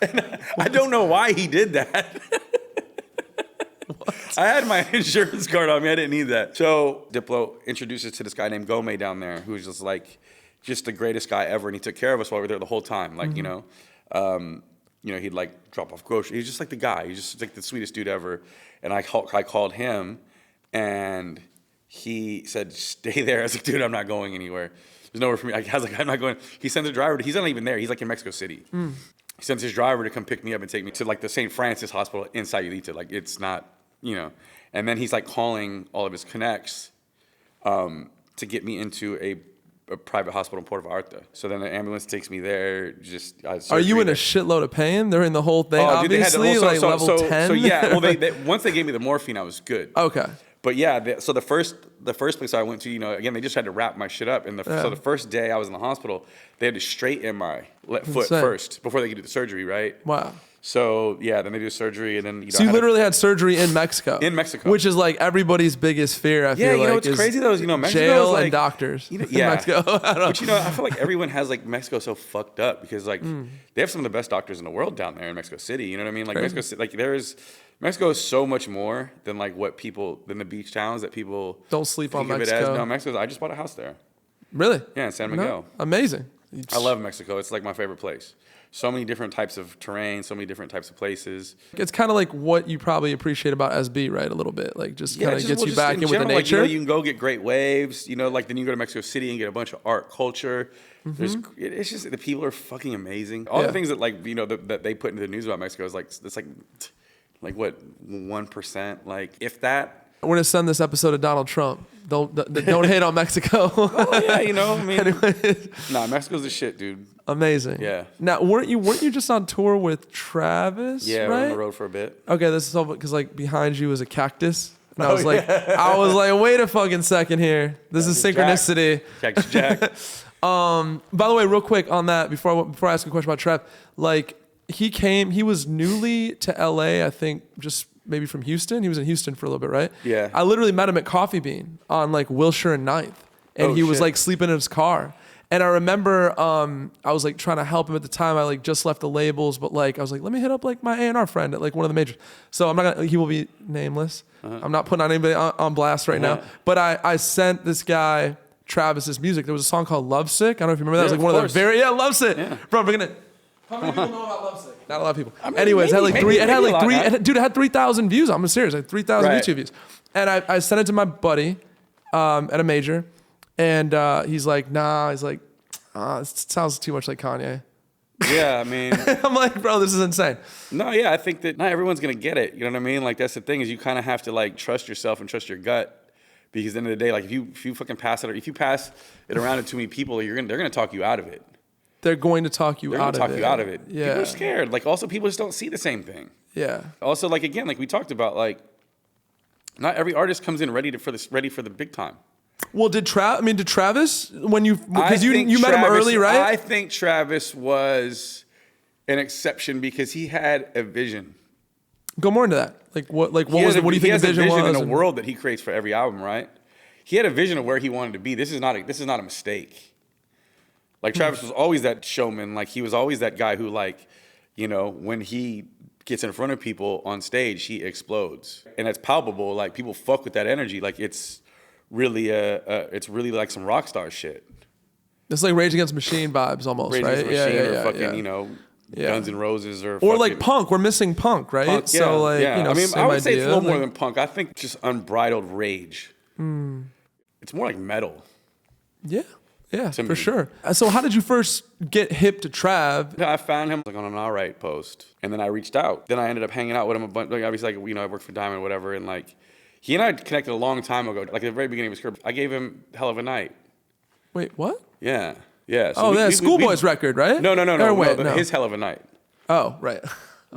A: And I don't know why he did that. What? I had my insurance card on me. I didn't need that. So Diplo introduces to this guy named Gome down there, who's just like, just the greatest guy ever. And he took care of us while we were there the whole time. Like, he'd like drop off groceries. He's just like the guy. He's just like the sweetest dude ever. And I called him and he said, stay there. I was like, dude, I'm not going anywhere. There's nowhere for me. I was like, I'm not going. He sends a driver. He's not even there. He's like in Mexico City. He sends his driver to come pick me up and take me to like the St. Francis Hospital in Sayulita. Like it's not, And then he's like calling all of his connects to get me into a private hospital in Puerto Vallarta. So then the ambulance takes me there.
B: Are you in a shitload of pain during the whole thing? Obviously, dude, level 10.
A: So yeah, well, once they gave me the morphine, I was good.
B: Okay.
A: But yeah, so the first place I went to, again, they just had to wrap my shit up. And so the first day I was in the hospital, they had to straighten my foot first before they could do the surgery, right?
B: Wow.
A: So yeah, then they do surgery and then
B: So you literally had surgery in Mexico.
A: In Mexico,
B: which is like everybody's biggest fear. I feel like
A: what's crazy though is Mexico
B: jail
A: is like,
B: and doctors.
A: Yeah,
B: in Mexico.
A: But I feel like everyone has like Mexico so fucked up because like they have some of the best doctors in the world down there in Mexico City. You know what I mean? Like crazy. Mexico is so much more than like than the beach towns that people
B: don't sleep on
A: Mexico. No, Mexico. I just bought a house there.
B: Really?
A: Yeah, in San Miguel.
B: Amazing.
A: I love Mexico. It's like my favorite place. so many different types of terrain, so many different types of places.
B: It's kind of like what you probably appreciate about SB, right? A little bit, like just kind of gets you back in with the
A: general,
B: nature.
A: Like, you can go get great waves, like then you go to Mexico City and get a bunch of art culture. It's just, the people are fucking amazing. All the things that that they put into the news about Mexico is it's like what, 1%, like if that.
B: We're gonna send this episode to Donald Trump. Don't hate on Mexico.
A: Oh yeah, I mean, nah, Mexico's the shit, dude.
B: Amazing.
A: Yeah.
B: Now, weren't you just on tour with Travis?
A: Yeah,
B: right?
A: we're on the road for a bit.
B: Okay, this is all because like behind you was a cactus, and I was like, wait a fucking second here. This is synchronicity.
A: Cactus Jack.
B: By the way, real quick on that, before I ask a question about Trav, like he was newly to LA, I think, just maybe from Houston. He was in Houston for a little bit, right?
A: Yeah.
B: I literally met him at Coffee Bean on like Wilshire and 9th, and he was like sleeping in his car. And I remember I was like trying to help him at the time. I like just left the labels, but like I was like, let me hit up like my A&R friend at like one of the majors. So I'm not gonna, he will be nameless. I'm not putting on anybody on blast right now. But I sent this guy Travis's music. There was a song called Lovesick. I don't know if you remember that. It was like one of the Lovesick. Yeah. Bro, we're gonna. How many people know about Lovesick? Not a lot of people. I mean, anyways, it had 3,000 views. I'm serious, like 3,000 YouTube views. And I sent it to my buddy at a major, and he's like, nah. He's like, it sounds too much like Kanye.
A: Yeah, I mean,
B: I'm like, bro, this is insane.
A: No, yeah, I think that not everyone's gonna get it. You know what I mean? Like that's the thing, is you kind of have to like trust yourself and trust your gut, because at the end of the day, like if you fucking pass it, or if you pass it around to too many people, they're gonna talk you out of it.
B: They're going to talk you out of it.
A: Yeah. People are scared. Like also people just don't see the same thing.
B: Yeah.
A: Also, like again, like we talked about, like not every artist comes in ready for the big time.
B: Well, did Travis, when because you met him early, right?
A: I think Travis was an exception because he had a vision.
B: Go more into that. What do you think the vision was?
A: He has a vision in a world that he creates for every album, right? He had a vision of where he wanted to be. This is not a mistake. Like Travis was always that showman. Like he was always that guy who, like, when he gets in front of people on stage, he explodes, and it's palpable. Like people fuck with that energy. Like it's really like some rock star shit.
B: It's like Rage Against the Machine vibes almost,
A: Rage
B: right?
A: Against the Machine, or fucking Guns N' Roses, or
B: like punk. We're missing punk, right?
A: Punk, yeah,
B: so like
A: I mean, I would say it's a little more
B: like,
A: than punk. I think just unbridled rage. It's more like metal.
B: Yeah. Yeah, for sure. So how did you first get hip to Trav?
A: I found him like on an Alright post, and then I reached out. Then I ended up hanging out with him a bunch. Like obviously, like I worked for Diamond or whatever, and like he and I connected a long time ago. Like at the very beginning of his career, I gave him Hell of a Night.
B: Wait, what?
A: Yeah. So
B: that's Schoolboy's record, right?
A: No. His Hell of a Night.
B: Oh, right.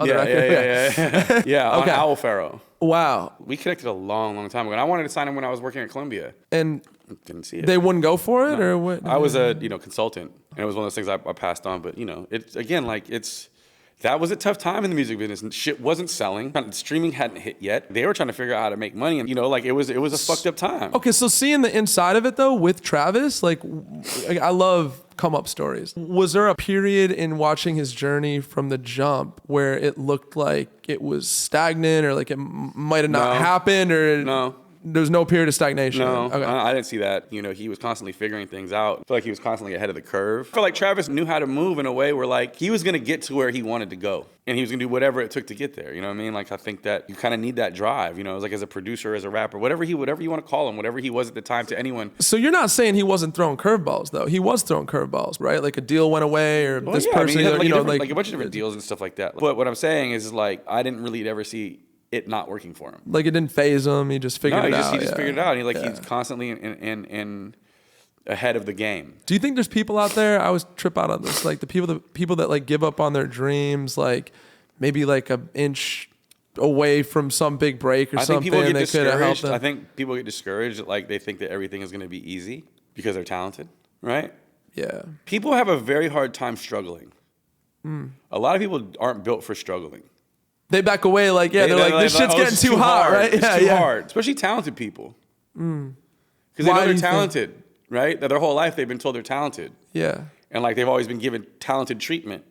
A: Yeah. Yeah, on Owl Pharaoh.
B: Wow.
A: We connected a long, long time ago, and I wanted to sign him when I was working at Columbia.
B: And
A: didn't see it.
B: They wouldn't go for it, or what?
A: I was a consultant, and it was one of those things I passed on. But it's again like that was a tough time in the music business, and shit wasn't selling. Streaming hadn't hit yet. They were trying to figure out how to make money, and like it was a fucked up time.
B: Okay, so seeing the inside of it though with Travis, like I love come up stories. Was there a period in watching his journey from the jump where it looked like it was stagnant, or like it might have not happened, or
A: no?
B: There's no period of stagnation.
A: No,
B: okay.
A: I didn't see that. He was constantly figuring things out. I feel like he was constantly ahead of the curve. I feel like Travis knew how to move in a way where like he was gonna get to where he wanted to go, and he was gonna do whatever it took to get there. You know what I mean? Like I think that you kind of need that drive. It was like as a producer, as a rapper, whatever you want to call him, whatever he was at the time to anyone.
B: So you're not saying he wasn't throwing curveballs though? He was throwing curveballs, right? Like a deal went away, or this person,
A: he had like a bunch of different deals and stuff like that. But what I'm saying is like I didn't really ever see it not working for him.
B: Like it didn't phase him. He just figured it out.
A: He just figured it out. He's constantly in ahead of the game.
B: Do you think there's people out there? I always trip out on this. Like the people that like give up on their dreams, like maybe like an inch away from some big break or something.
A: I think people get discouraged. I think people get discouraged. Like they think that everything is going to be easy because they're talented, right?
B: Yeah.
A: People have a very hard time struggling. A lot of people aren't built for struggling.
B: They back away like, they're like, this shit's getting too hot, right?
A: It's too hard, especially talented people. Because they know they're talented, right? That their whole life they've been told they're talented.
B: Yeah.
A: And like they've always been given talented treatment.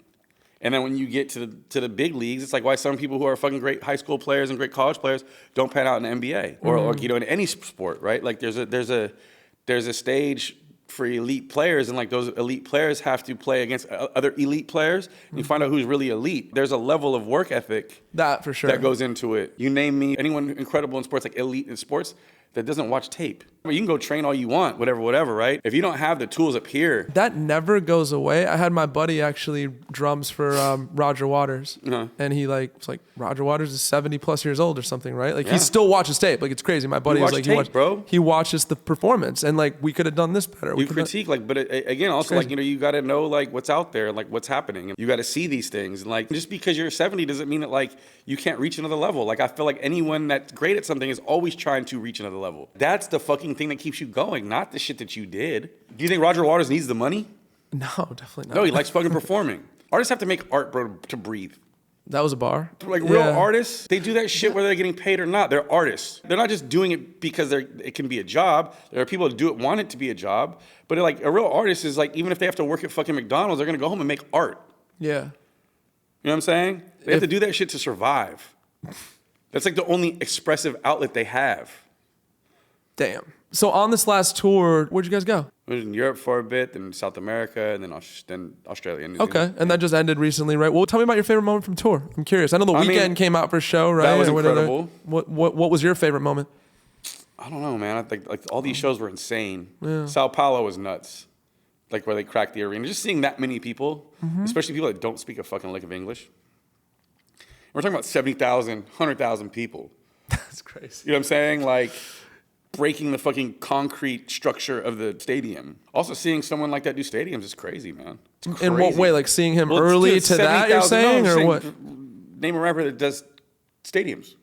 A: And then when you get to the big leagues, it's like why some people who are fucking great high school players and great college players don't pan out in the NBA or in any sport, right? Like there's a stage for elite players, and like those elite players have to play against other elite players, and you find out who's really elite. There's a level of work ethic
B: That for sure.
A: that goes into it. You name me anyone incredible in sports, like elite in sports, that doesn't watch tape. I mean, you can go train all you want, whatever, right? If you don't have the tools up here.
B: That never goes away. I had my buddy actually drums for Roger Waters, and he was like, Roger Waters is 70 plus years old or something, right? Like he still watches tape. Like it's crazy. My buddy was like, he watches the performance, and like we could have done this better.
A: We critique, like, but again, also like, you know, you got to know like what's out there, like what's happening, and you got to see these things. And like just because you're 70 doesn't mean that like you can't reach another level. Like I feel like anyone that's great at something is always trying to reach another level. That's the fucking thing that keeps you going, not the shit that you did. Do you think Roger Waters needs the money?
B: No, definitely not.
A: No, he likes fucking performing. Artists have to make art, bro, to breathe.
B: That was a bar.
A: Like real artists, they do that shit whether they're getting paid or not. They're artists. They're not just doing it because it can be a job. There are people that do it, want it to be a job. But like a real artist is like, even if they have to work at fucking McDonald's, they're gonna go home and make art.
B: Yeah.
A: You know what I'm saying? They have to do that shit to survive. That's like the only expressive outlet they have.
B: Damn. So on this last tour, where'd you guys go?
A: I was in Europe for a bit, then South America, and then Australia. And New
B: Okay,
A: Zealand.
B: and that just ended recently, right? Well, tell me about your favorite moment from tour. I'm curious. I know The Weeknd came out for a show, right?
A: That was
B: Or
A: incredible.
B: What was your favorite moment?
A: I don't know, man. I think like all these shows were insane. Sao Paulo was nuts. Like where they cracked the arena. Just seeing that many people, especially people that don't speak a fucking lick of English. We're talking about 70,000, 100,000 people.
B: That's crazy.
A: You know what I'm saying? Like breaking the fucking concrete structure of the stadium. Also seeing someone like that do stadiums is crazy, man. It's crazy.
B: In what way? Like seeing him early to that, you're saying? Or what?
A: Name a rapper that does stadiums.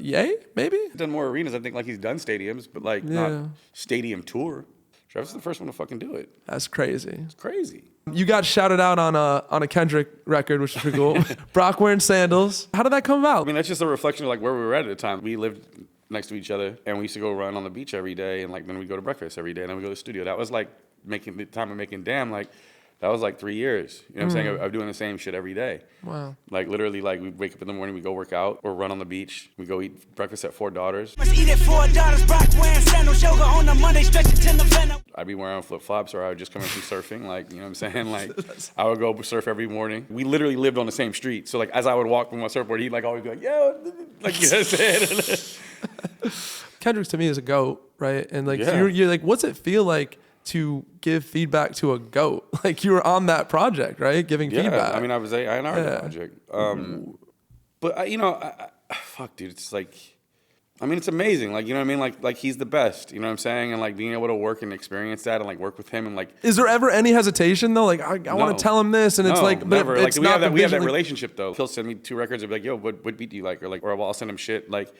B: Yay, maybe?
A: He's done more arenas. I think like he's done stadiums, but like not stadium tour. Travis is the first one to fucking do it.
B: That's crazy.
A: It's crazy.
B: You got shouted out on a Kendrick record, which is pretty cool. Brock wearing sandals. How did that come about?
A: I mean, that's just a reflection of like where we were at the time. We lived next to each other, and we used to go run on the beach every day, and like then we go to breakfast every day, and then we go to the studio. That was like making the time of making Damn, like that was like 3 years. You know what I'm saying? I'm doing the same shit every day.
B: Wow.
A: Like literally, like we wake up in the morning, we go work out, or run on the beach. We go eat breakfast at Four Daughters.
C: Eat at $4, Brock wearing sandals, yoga on a Monday, stretch it till November.
A: I'd be wearing flip flops, or I would just come in from surfing. Like, you know what I'm saying? Like, I would go surf every morning. We literally lived on the same street. So like, as I would walk from my surfboard, he'd like always be like, "Yo," like you know what I'm saying?
B: Kendrick to me is a GOAT, right? And like you're like, what's it feel like to give feedback to a GOAT? Like you were on that project, right? Giving feedback.
A: I mean, I was in our project. But you know, fuck, dude, it's like, I mean, it's amazing. Like, you know what I mean? Like he's the best. You know what I'm saying? And like being able to work and experience that, and like work with him, and like.
B: Is there ever any hesitation though? Like I want to tell him this, and it's like,
A: never.
B: But it's
A: like,
B: not
A: we have that relationship though. He'll send me 2 records and be like, "Yo, what beat do you like?" Or I'll send him shit like.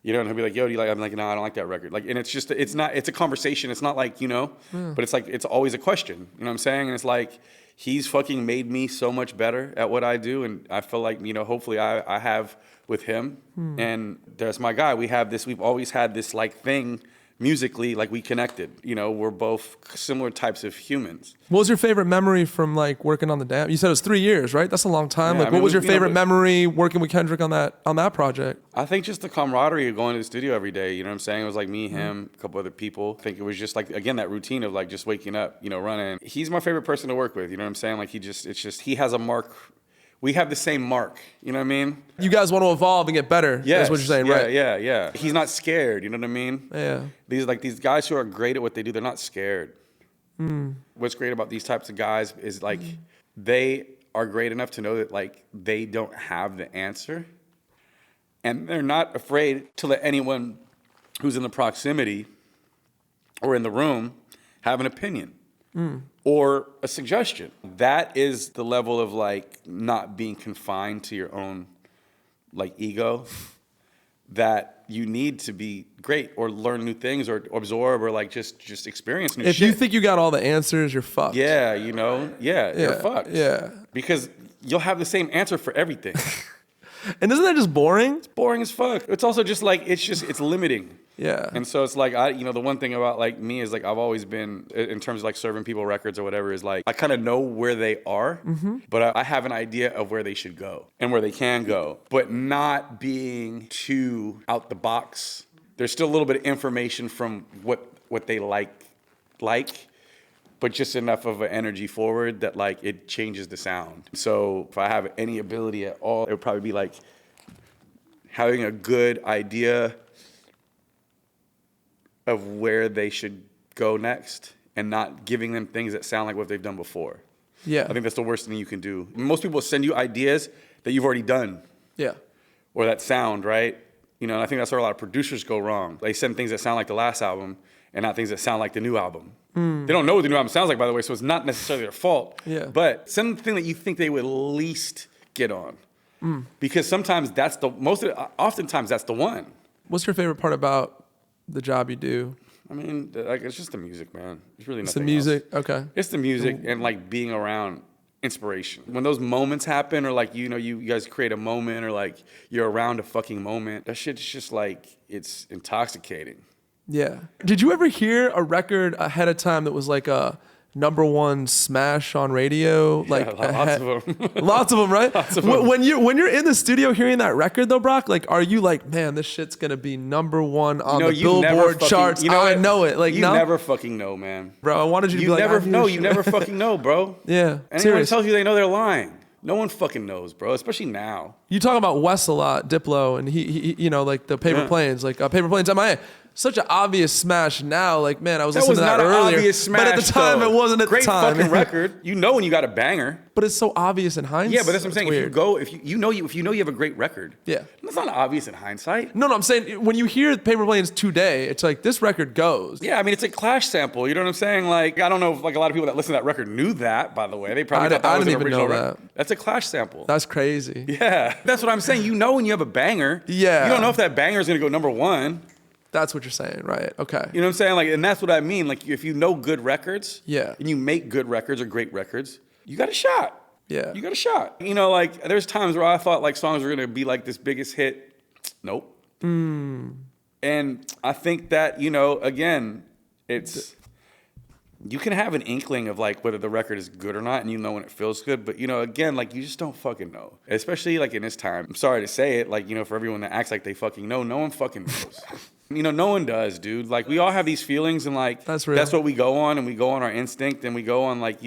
A: You know, and he'll be like, "Yo, do you like?" I'm like, "No, I don't like that record." Like, and it's just, it's a conversation. It's not like, you know, but it's like, it's always a question. You know what I'm saying? And it's like, he's fucking made me so much better at what I do, and I feel like, you know, hopefully I have with him. And that's my guy. We've always had this like thing musically, like we connected. You know, we're both similar types of humans.
B: What was your favorite memory from like working on the Damn? You said it was 3 years, right? That's a long time.
A: Yeah,
B: like,
A: I mean,
B: what was your
A: you know,
B: favorite memory working with Kendrick on that project?
A: I think just the camaraderie of going to the studio every day. You know what I'm saying? It was like me, him, a couple other people. I think it was just like, again, that routine of like just waking up, you know, running. He's my favorite person to work with. You know what I'm saying? Like he has a mark. We have the same mark. You know what I mean?
B: You guys want to evolve and get better.
A: Yeah,
B: That's what you're saying, right?
A: Yeah. He's not scared. You know what I mean?
B: Yeah.
A: These guys who are great at what they do, they're not scared. What's great about these types of guys is like they are great enough to know that like they don't have the answer, and they're not afraid to let anyone who's in the proximity or in the room have an opinion or a suggestion. That is the level of like not being confined to your own like ego that you need to be great or learn new things or absorb or like just experience new shit.
B: If you think you got all the answers, you're fucked.
A: Yeah, you know, you're fucked.
B: Yeah.
A: Because you'll have the same answer for everything.
B: And isn't that just boring?
A: It's boring as fuck. It's also just like, it's limiting.
B: Yeah.
A: And so it's like, the one thing about like me is like, I've always been, in terms of like serving people records or whatever, is like, I kind of know where they are, but I have an idea of where they should go and where they can go, but not being too out the box. There's still a little bit of information from what they like, but just enough of an energy forward that like it changes the sound. So if I have any ability at all, it would probably be like having a good idea of where they should go next and not giving them things that sound like what they've done before.
B: Yeah.
A: I think that's the worst thing you can do. Most people send you ideas that you've already done.
B: Yeah.
A: Or that sound, right? And I think that's where a lot of producers go wrong. They send things that sound like the last album and not things that sound like the new album. They don't know what the new album sounds like, by the way, so it's not necessarily their fault.
B: Yeah.
A: But send the thing that you think they would least get on. Because sometimes oftentimes that's the one.
B: What's your favorite part about the job you do?
A: I mean, like, it's just the music, man. It's really nothing
B: It's the music.
A: else.
B: Okay.
A: It's the music and like being around inspiration. When those moments happen, or like you guys create a moment, or like you're around a fucking moment, that shit's just like, it's intoxicating.
B: Yeah. Did you ever hear a record ahead of time that was like a #1 smash on radio?
A: Yeah,
B: Like
A: lots of them.
B: Lots of them, right?
A: Lots of them.
B: When you're in the studio hearing that record though, Brock, like, are you like, man, this shit's gonna be #1 on the Billboard charts? I know it. Like,
A: you
B: no,
A: never fucking know, man.
B: bro. I wanted you to
A: You
B: be like,
A: never
B: I knew
A: know.
B: this
A: You
B: shit.
A: never fucking know, bro.
B: Yeah.
A: Anyone
B: Serious.
A: tells you they know, they're lying. No one fucking knows, bro. Especially now.
B: You talk about Wes a lot, Diplo, and he like the Paper Planes, like Paper Planes MIA. Such an obvious smash now. Like, man, I was
A: That
B: listening
A: was
B: to that
A: not an
B: earlier,
A: obvious smash,
B: but at the time
A: though.
B: it wasn't. At
A: Great
B: the time,
A: fucking record. You know when you got a banger.
B: But it's so obvious in hindsight.
A: Yeah, but that's what I'm saying.
B: Weird.
A: If you know you have a great record.
B: Yeah.
A: That's not obvious in hindsight.
B: No, I'm saying when you hear Paper Planes today, it's like this record goes.
A: Yeah, I mean, it's a Clash sample. You know what I'm saying? Like, I don't know if like a lot of people that listen to that record knew that, by the way. They probably thought that
B: I
A: was
B: didn't
A: an
B: even
A: original
B: know
A: record. That's a Clash sample.
B: That's crazy.
A: Yeah. That's what I'm saying. You know when you have a banger.
B: Yeah.
A: You don't know if that banger is going to go #1.
B: That's what you're saying, right? Okay.
A: You know what I'm saying? Like, and that's what I mean. Like, if you know good records,
B: Yeah.
A: and you make good records or great records, you got a shot.
B: Yeah.
A: You got a shot. Like, there's times where I thought like songs were gonna be like this biggest hit. Nope. And I think that, again, it's you can have an inkling of like whether the record is good or not, and when it feels good, but again, like, you just don't fucking know. Especially like in this time. I'm sorry to say it, like, for everyone that acts like they fucking know, no one fucking knows. No one does, dude. Like, we all have these feelings, and like
B: That's real.
A: That's what we go on, and we go on our instinct, and we go on like,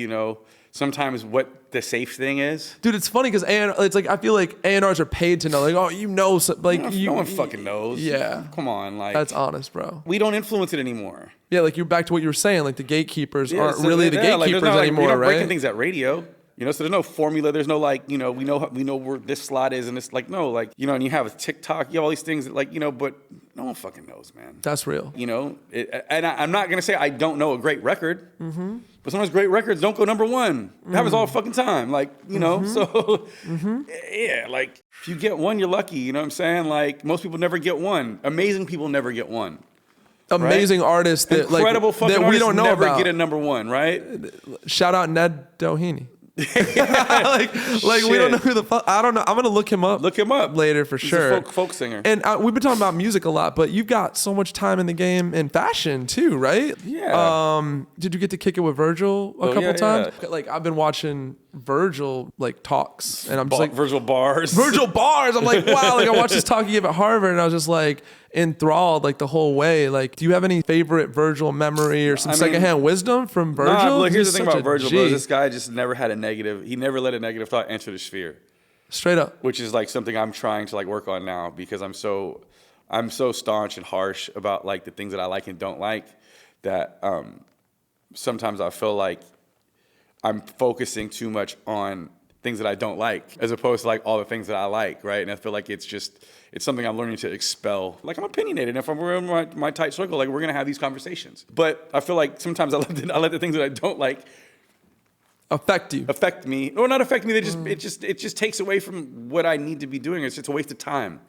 A: sometimes what the safe thing is.
B: Dude, it's funny because it's like I feel like A&Rs are paid to know. Like, oh, like
A: No one fucking knows.
B: Yeah.
A: Come on, like,
B: That's honest, bro.
A: we don't influence it anymore.
B: Yeah, like you're back to what you were saying. Like the gatekeepers
A: Yeah,
B: aren't
A: so
B: really the
A: yeah, like,
B: gatekeepers
A: there's not, like,
B: anymore,
A: we're not
B: right?
A: breaking things at radio. So there's no formula. There's no like, we know where this slot is, and this, like, no, like, and you have a TikTok, you have all these things that, like, but no one fucking knows, man.
B: That's real.
A: And I'm not gonna say I don't know a great record, but sometimes great records don't go #1. It happens all the fucking time, like, So yeah, like, if you get one, you're lucky. You know what I'm saying? Like, most people never get one. Amazing people never get one.
B: Amazing artists that
A: Incredible fucking
B: that we
A: artists
B: don't know
A: never
B: about.
A: get a #1, right?
B: Shout out Ned Doheny. like we don't know who the fuck. I don't know. I'm gonna look him up.
A: Look him up
B: later for
A: He's
B: sure.
A: a folk singer.
B: And we've been talking about music a lot, but you've got so much time in the game in fashion too, right?
A: Yeah.
B: Did you get to kick it with Virgil a couple
A: yeah,
B: times?
A: yeah.
B: Like, I've been watching Virgil like talks, and I'm just like
A: Virgil bars.
B: Virgil bars. I'm like, wow. Like, I watched this talk he gave at Harvard, and I was just like enthralled like the whole way. Like, do you have any favorite Virgil memory or some secondhand wisdom from Virgil?
A: Nah, look, here's the
B: He's
A: thing
B: such
A: about
B: a
A: Virgil,
B: G.
A: bro. This guy just never had a negative. He never let a negative thought enter the sphere,
B: Straight up.
A: which is like something I'm trying to like work on now, because I'm so staunch and harsh about like the things that I like and don't like, that sometimes I feel like I'm focusing too much on things that I don't like, as opposed to like all the things that I like, right? And I feel like it's something I'm learning to expel. Like, I'm opinionated, and if we're in my tight circle, like, we're gonna have these conversations. But I feel like sometimes I let the things that I don't like affect me, or not affect me. It just takes away from what I need to be doing. It's just a waste of time.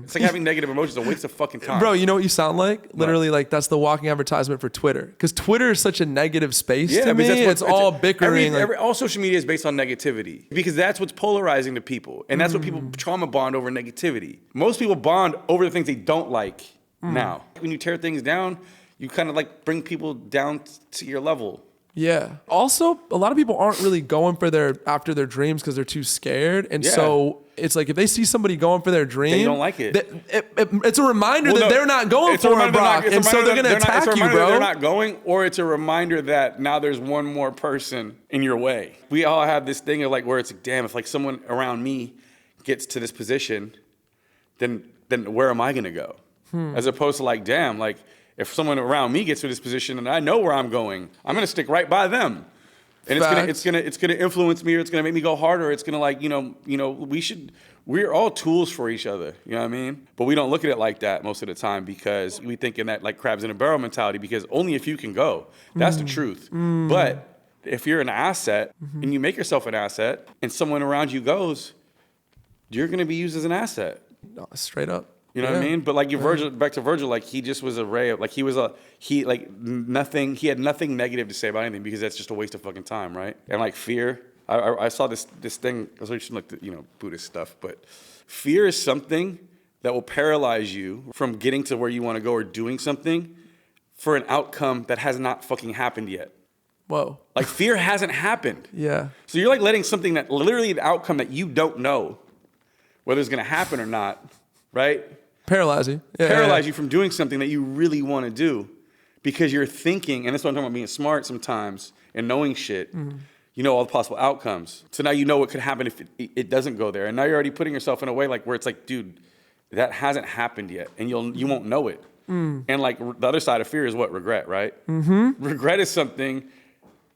A: It's like having negative emotions, a waste of fucking time.
B: Bro, you know what you sound like? Literally, like, that's the walking advertisement for Twitter. Because Twitter is such a negative space to me. It's all bickering.
A: All social media is based on negativity, because that's what's polarizing to people, and that's what people trauma bond over: negativity. Most people bond over the things they don't like. Now, when you tear things down, you kind of like bring people down to your level.
B: Yeah. Also, a lot of people aren't really going for after their dreams because they're too scared. And so it's like if they see somebody going for their dream,
A: they don't like it.
B: It's a reminder that they're not going for it, Brock. And so they're going to attack you, bro.
A: They're not going, or it's a reminder that now there's one more person in your way. We all have this thing of like where it's like, damn, if like someone around me gets to this position, then where am I going to go? As opposed to like, damn, like, if someone around me gets to this position and I know where I'm going, I'm gonna stick right by them, and it's gonna influence me, or it's gonna make me go harder. It's gonna like we're all tools for each other. You know what I mean? But we don't look at it like that most of the time because we think in that like crabs in a barrel mentality. Because only if you can go, that's the truth. But if you're an asset and you make yourself an asset, and someone around you goes, you're gonna be used as an asset.
B: No, straight up.
A: You know what I mean? But like Virgil, back to Virgil, like he just was a ray of like he had nothing negative to say about anything because that's just a waste of fucking time, right? And like fear, I saw this thing. I was watching like Buddhist stuff, but fear is something that will paralyze you from getting to where you want to go or doing something for an outcome that has not fucking happened yet.
B: Whoa.
A: Like fear hasn't happened.
B: Yeah.
A: So you're like letting something that literally the outcome that you don't know whether it's gonna happen or not, right?
B: Paralyze you.
A: Paralyze you from doing something that you really want to do because you're thinking, and that's what I'm talking about being smart sometimes and knowing shit. You know all the possible outcomes. So now you know what could happen if it doesn't go there. And now you're already putting yourself in a way like where it's like, dude, that hasn't happened yet. And you won't know it. And like the other side of fear is what? Regret, right? Regret is something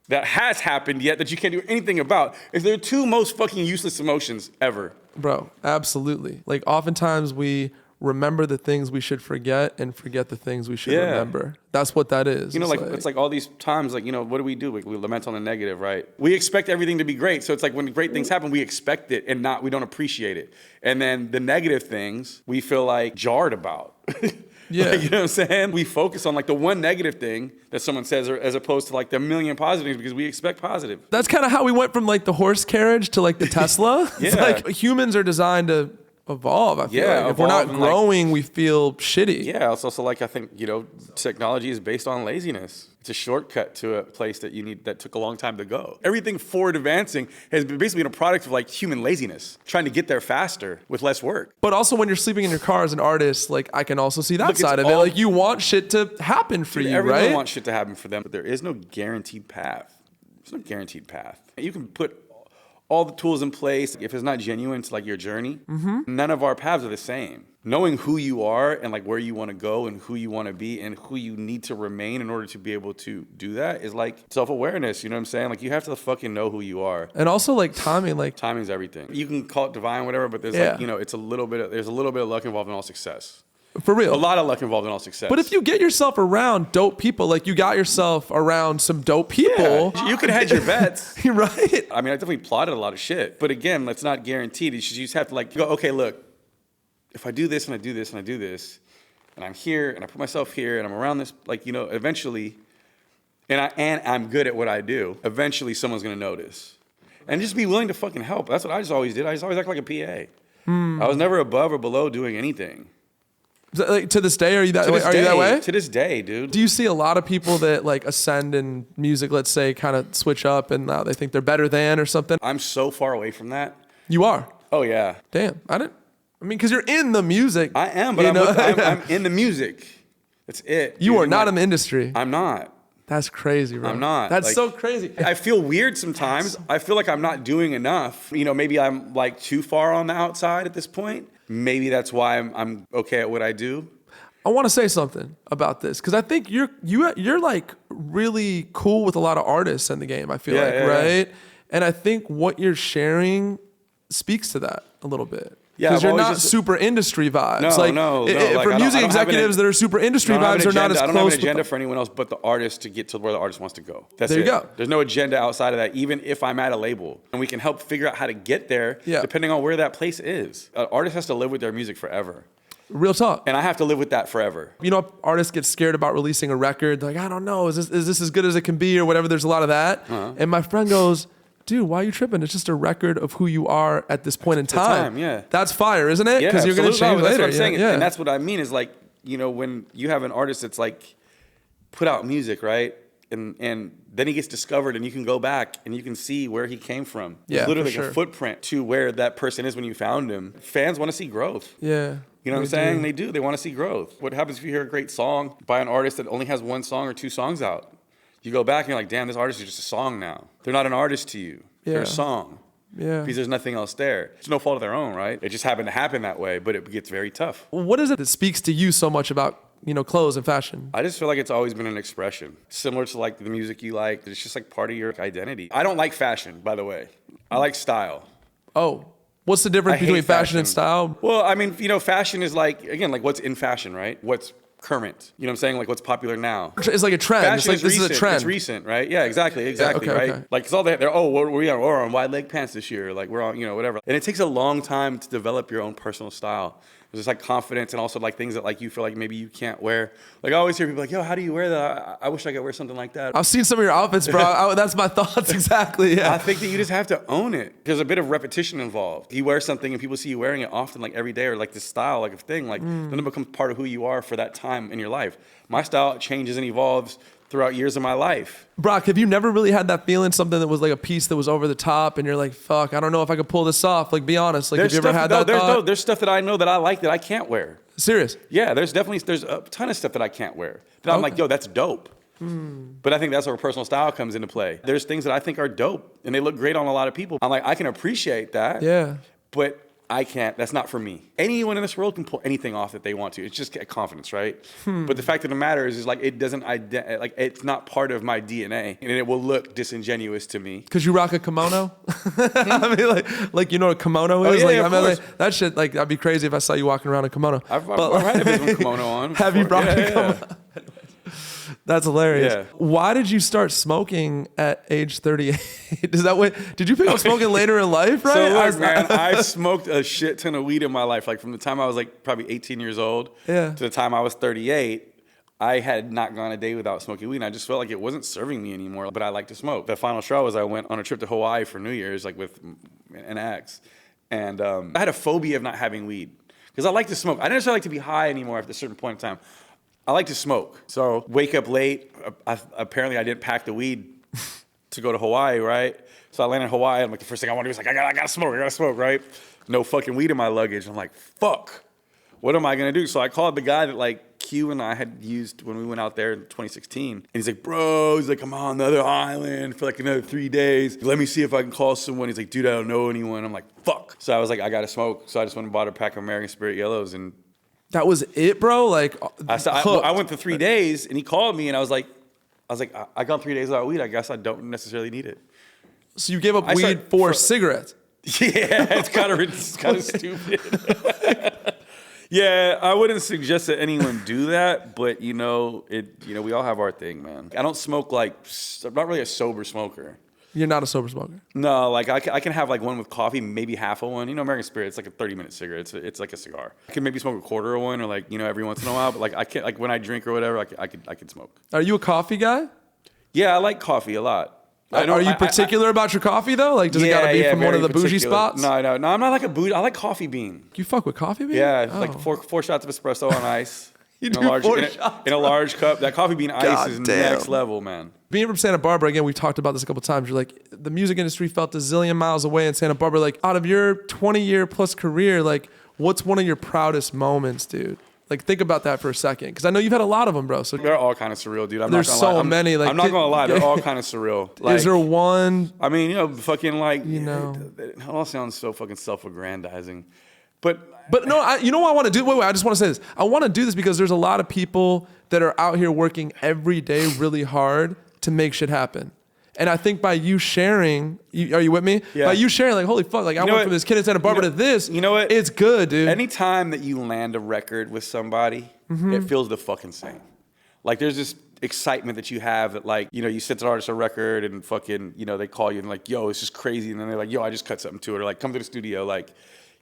A: that has happened yet that you can't do anything about. It's the two most fucking useless emotions ever.
B: Bro, absolutely. Like oftentimes we remember the things we should forget and forget the things we should remember. That's what that is.
A: It's like all these times, like, what do? We lament on the negative, right? We expect everything to be great. So it's like when great things happen, we expect it and we don't appreciate it. And then the negative things we feel like jarred about.
B: Yeah.
A: Like, you know what I'm saying? We focus on like the one negative thing that someone says as opposed to like the million positive things because we expect positive.
B: That's kind of how we went from like the horse carriage to like the Tesla. It's like humans are designed to evolve. I feel like if we're not growing, we feel shitty.
A: Yeah, it's also like I think technology is based on laziness. It's a shortcut to a place that took a long time to go. Everything forward advancing has basically been a product of like human laziness, trying to get there faster with less work.
B: But also when you're sleeping in your car as an artist, like I can also see that side of it. Like you want shit to happen for you,
A: everyone
B: right?
A: Everyone wants shit to happen for them, but there is no guaranteed path. There's no guaranteed path. You can put all the tools in place. If it's not genuine to like your journey, none of our paths are the same. Knowing who you are and like where you want to go and who you want to be and who you need to remain in order to be able to do that is like self-awareness. You know what I'm saying? Like you have to fucking know who you are.
B: And also like timing, like
A: timing's everything. You can call it divine, whatever, but there's like, it's there's a little bit of luck involved in all success.
B: For real.
A: A lot of luck involved in all success.
B: But if you get yourself around dope people, like you got yourself around some dope people.
A: Yeah, you can hedge your bets.
B: Right?
A: I mean, I definitely plotted a lot of shit. But again, it's not guaranteed. You just have to like go, okay, look, if I do this and I do this and I do this, and I'm here and I put myself here and I'm around this, like, eventually, and I'm good at what I do, eventually someone's going to notice. And just be willing to fucking help. That's what I just always did. I just always act like a PA. I was never above or below doing anything.
B: Like to this day, are you that way?
A: To this day, dude.
B: Do you see a lot of people that like ascend in music, let's say, kind of switch up and now they think they're better than or something?
A: I'm so far away from that.
B: You are?
A: Oh, yeah.
B: Damn. Because you're in the music.
A: I am, but I'm in the music. That's it.
B: You are not in the industry.
A: I'm not.
B: That's crazy, bro.
A: I'm not.
B: That's so crazy.
A: I feel weird sometimes. I feel like I'm not doing enough. Maybe I'm like too far on the outside at this point. Maybe that's why I'm okay at what I do.
B: I want to say something about this because I think you're like really cool with a lot of artists in the game. I feel right? Yeah. And I think what you're sharing speaks to that a little bit. Yeah, because you're not super industry vibes.
A: No.
B: For music executives that are super industry vibes are not as close.
A: I don't have an agenda for anyone else but the artist to get to where the artist wants to go. That's it.
B: There you go.
A: There's no agenda outside of that, even if I'm at a label. And we can help figure out how to get there depending on where that place is. An artist has to live with their music forever.
B: Real talk.
A: And I have to live with that forever.
B: Artists get scared about releasing a record. They're like, I don't know, is this as good as it can be or whatever? There's a lot of that. And my friend goes, dude, why are you tripping? It's just a record of who you are at this point in time. That's fire, isn't it? Because you're going to change later.
A: That's what I'm saying. And that's what I mean is like, when you have an artist that's like put out music, right? and then he gets discovered, and you can go back and you can see where he came from.
B: Yeah,
A: It's literally
B: for
A: like
B: sure.
A: a footprint to where that person is when you found him. Fans want to see growth.
B: Yeah.
A: You know what I'm
B: They
A: saying?
B: do.
A: They do. They want to see growth. What happens if you hear a great song by an artist that only has one song or two songs out? You go back and you're like, damn, this artist is just a song now. They're not an artist to you. They're
B: Yeah.
A: a song.
B: Yeah.
A: Because there's nothing else there. It's no fault of their own, right? It just happened to happen that way, but it gets very tough.
B: What is it that speaks to you so much about, clothes and fashion?
A: I just feel like it's always been an expression. Similar to like the music you like. It's just like part of your identity. I don't like fashion, by the way. I like style.
B: Oh, what's the difference
A: I hate
B: between fashion and style?
A: Well, I mean, fashion is like, again, like what's in fashion, right? What's current. You know what I'm saying? Like what's popular now.
B: It's like a trend. It's
A: Fashion
B: like
A: is
B: this
A: recent.
B: is a trend.
A: It's recent, right? Yeah, exactly,
B: okay,
A: right?
B: okay.
A: Like, cause all they're, we're on wide leg pants this year. Like we're on, whatever. And it takes a long time to develop your own personal style. There's like confidence and also like things that like you feel like maybe you can't wear. Like I always hear people like, yo, how do you wear that? I wish I could wear something like that.
B: I've seen some of your outfits, bro. That's my thoughts exactly. Yeah.
A: I think that you just have to own it. There's a bit of repetition involved. You wear something and people see you wearing it often, like every day, or like this style, like a thing, like then it becomes part of who you are for that time in your life. My style changes and evolves throughout years of my life.
B: Brock, have you never really had that feeling, something that was like a piece that was over the top and you're like, fuck, I don't know if I could pull this off? Like, be honest. Like, have you ever had that thought?
A: There's stuff that I know that I like that I can't wear.
B: Serious?
A: Yeah, there's a ton of stuff that I can't wear. That I'm like, yo, that's dope. But I think that's where personal style comes into play. There's things that I think are dope and they look great on a lot of people. I'm like, I can appreciate that.
B: Yeah.
A: But I can't. That's not for me. Anyone in this world can pull anything off that they want to. It's just confidence, right? But the fact of the matter is like it doesn't like it's not part of my DNA, and it will look disingenuous to me.
B: Cause you rock a kimono. I mean, like what a kimono is.
A: yeah,
B: like,
A: yeah,
B: I
A: of
B: mean,
A: course.
B: like that shit. Like that'd be crazy if I saw you walking around in a kimono.
A: I've had a business kimono on.
B: Have you
A: before.
B: brought a
A: Yeah.
B: kimono? That's hilarious.
A: Yeah.
B: Why did you start smoking at age 38? Is that what? Did you pick up smoking later in life? Right?
A: So look, man, I've smoked a shit ton of weed in my life. Like from the time I was like probably 18 years old
B: Yeah.
A: to the time I was 38, I had not gone a day without smoking weed. And I just felt like it wasn't serving me anymore, but I like to smoke. The final straw was I went on a trip to Hawaii for New Year's, like with an ex. And I had a phobia of not having weed because I like to smoke. I didn't necessarily like to be high anymore after a certain point in time. I like to smoke. So wake up late. Apparently I didn't pack the weed to go to Hawaii, right? So I landed in Hawaii. I'm like, the first thing I want to do is like, I gotta smoke, right? No fucking weed in my luggage. I'm like, fuck. What am I gonna do? So I called the guy that like Q and I had used when we went out there in 2016. And he's like, bro, I'm on the other island for like another 3 days. Let me see if I can call someone. He's like, dude, I don't know anyone. I'm like, fuck. So I was like, I gotta smoke. So I just went and bought a pack of American Spirit Yellows and
B: That was it, bro. Like
A: I went for 3 days and he called me and I was like, I gone 3 days without weed. I guess I don't necessarily need it.
B: So you gave up
A: I
B: weed
A: started
B: for cigarettes.
A: Yeah, it's kind of stupid. Yeah, I wouldn't suggest that anyone do that, but we all have our thing, man. I don't smoke I'm not really a sober smoker.
B: You're not a sober smoker.
A: No, like I can have like one with coffee, maybe half of one. American Spirit, it's like a 30-minute cigarette. It's like a cigar. I can maybe smoke a quarter of one or like, every once in a while, but like I can't, like when I drink or whatever, I could smoke.
B: Are you a coffee guy?
A: Yeah, I like coffee a lot.
B: Are you particular about your coffee though? Like, does it gotta be from one of the bougie
A: particular.
B: spots?
A: No, I'm not like a bougie. I like coffee bean.
B: You fuck with coffee bean?
A: Yeah,
B: Oh.
A: like four shots of espresso on ice.
B: You
A: in
B: do
A: a large,
B: four
A: in a-
B: shots?
A: in a large cup. That coffee bean ice
B: God
A: is
B: damn.
A: next level, man.
B: Being from Santa Barbara, again, we've talked about this a couple times. You're like, the music industry felt a zillion miles away in Santa Barbara. Like, out of your 20-year plus career, like, what's one of your proudest moments, dude? Like, think about that for a second, because I know you've had a lot of them, bro. So
A: They're all kind of surreal, dude.
B: There's so many, like,
A: I'm not gonna lie. They're all kind of surreal. Like,
B: is there one?
A: I mean, fucking like,
B: You
A: it all sounds so fucking self-aggrandizing, but
B: no, you know what I want to do? Wait, I just want to say this. I want to do this because there's a lot of people that are out here working every day really hard to make shit happen. And I think by you sharing, are you with me?
A: Yeah.
B: By you sharing, like, holy fuck, like I
A: know
B: went
A: what?
B: from this kid in Santa Barbara to this.
A: You know what?
B: It's good, dude.
A: anytime that you land a record with somebody, it feels the fucking same. Like there's this excitement that you have that like, you sent an artist a record and fucking, they call you and like, yo, it's just crazy. And then they're like, yo, I just cut something to it. Or like, come to the studio. Like,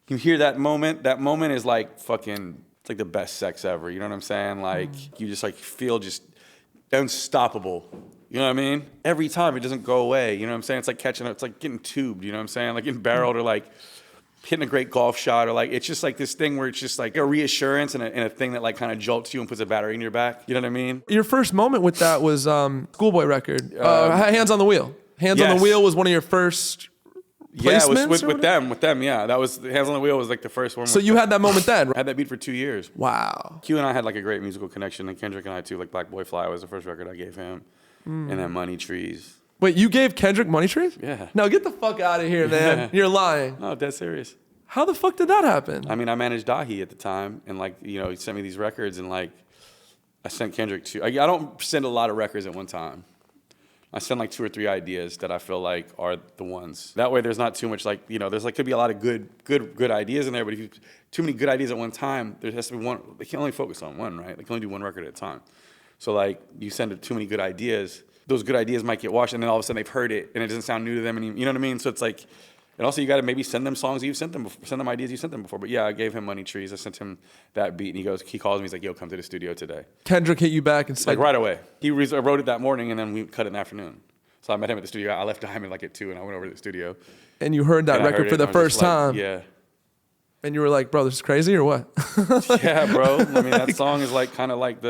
A: you hear that moment. That moment is like fucking, it's like the best sex ever. You know what I'm saying? Like, you just like feel just unstoppable. You know what I mean? Every time it doesn't go away. You know what I'm saying? It's like it's like getting tubed. You know what I'm saying? Like getting barreled or like hitting a great golf shot, or like it's just like this thing where it's just like a reassurance and a thing that like kind of jolts you and puts a battery in your back. You know what I mean?
B: Your first moment with that was Schoolboy record, Hands on the Wheel. Hands on the Wheel was one of your first placements?
A: Yeah, it was with them. Yeah, that was Hands on the Wheel was like the first one.
B: So you had that moment then?
A: I had that beat for 2 years.
B: Wow.
A: Q and I had like a great musical connection, and Kendrick and I too. Like Black Boy Fly was the first record I gave him, and then Money Trees.
B: Wait, you gave Kendrick Money Trees?
A: Yeah.
B: No, get the fuck out of here, man. You're lying.
A: No, dead serious.
B: How the fuck did that happen?
A: I mean, I managed Dahi at the time, and like, you know, he sent me these records, and like, I sent Kendrick I don't send a lot of records at one time. I send like 2 or 3 ideas that I feel like are the ones. That way, there's not too much like, you know, there's like could be a lot of good ideas in there, but if you too many good ideas at one time, there has to be one. They can only focus on one, right? They can only do one record at a time. So like, you send too many good ideas. Those good ideas might get washed, and then all of a sudden they've heard it, and it doesn't sound new to them anymore. You know what I mean? So it's like, and also you got to maybe send them songs you've sent them before, send them ideas you sent them before. But yeah, I gave him Money Trees. I sent him that beat, and he calls me. He's like, "Yo, come to the studio today."
B: Kendrick hit you back and said,
A: like right away. He wrote it that morning, and then we cut it in the afternoon. So I met him at the studio. I left Diamond like at 2, and I went over to the studio.
B: And you heard that record for the first time.
A: Yeah.
B: And you were like, "Bro, this is crazy," or what?
A: Yeah, bro. I mean, that song is like kind of like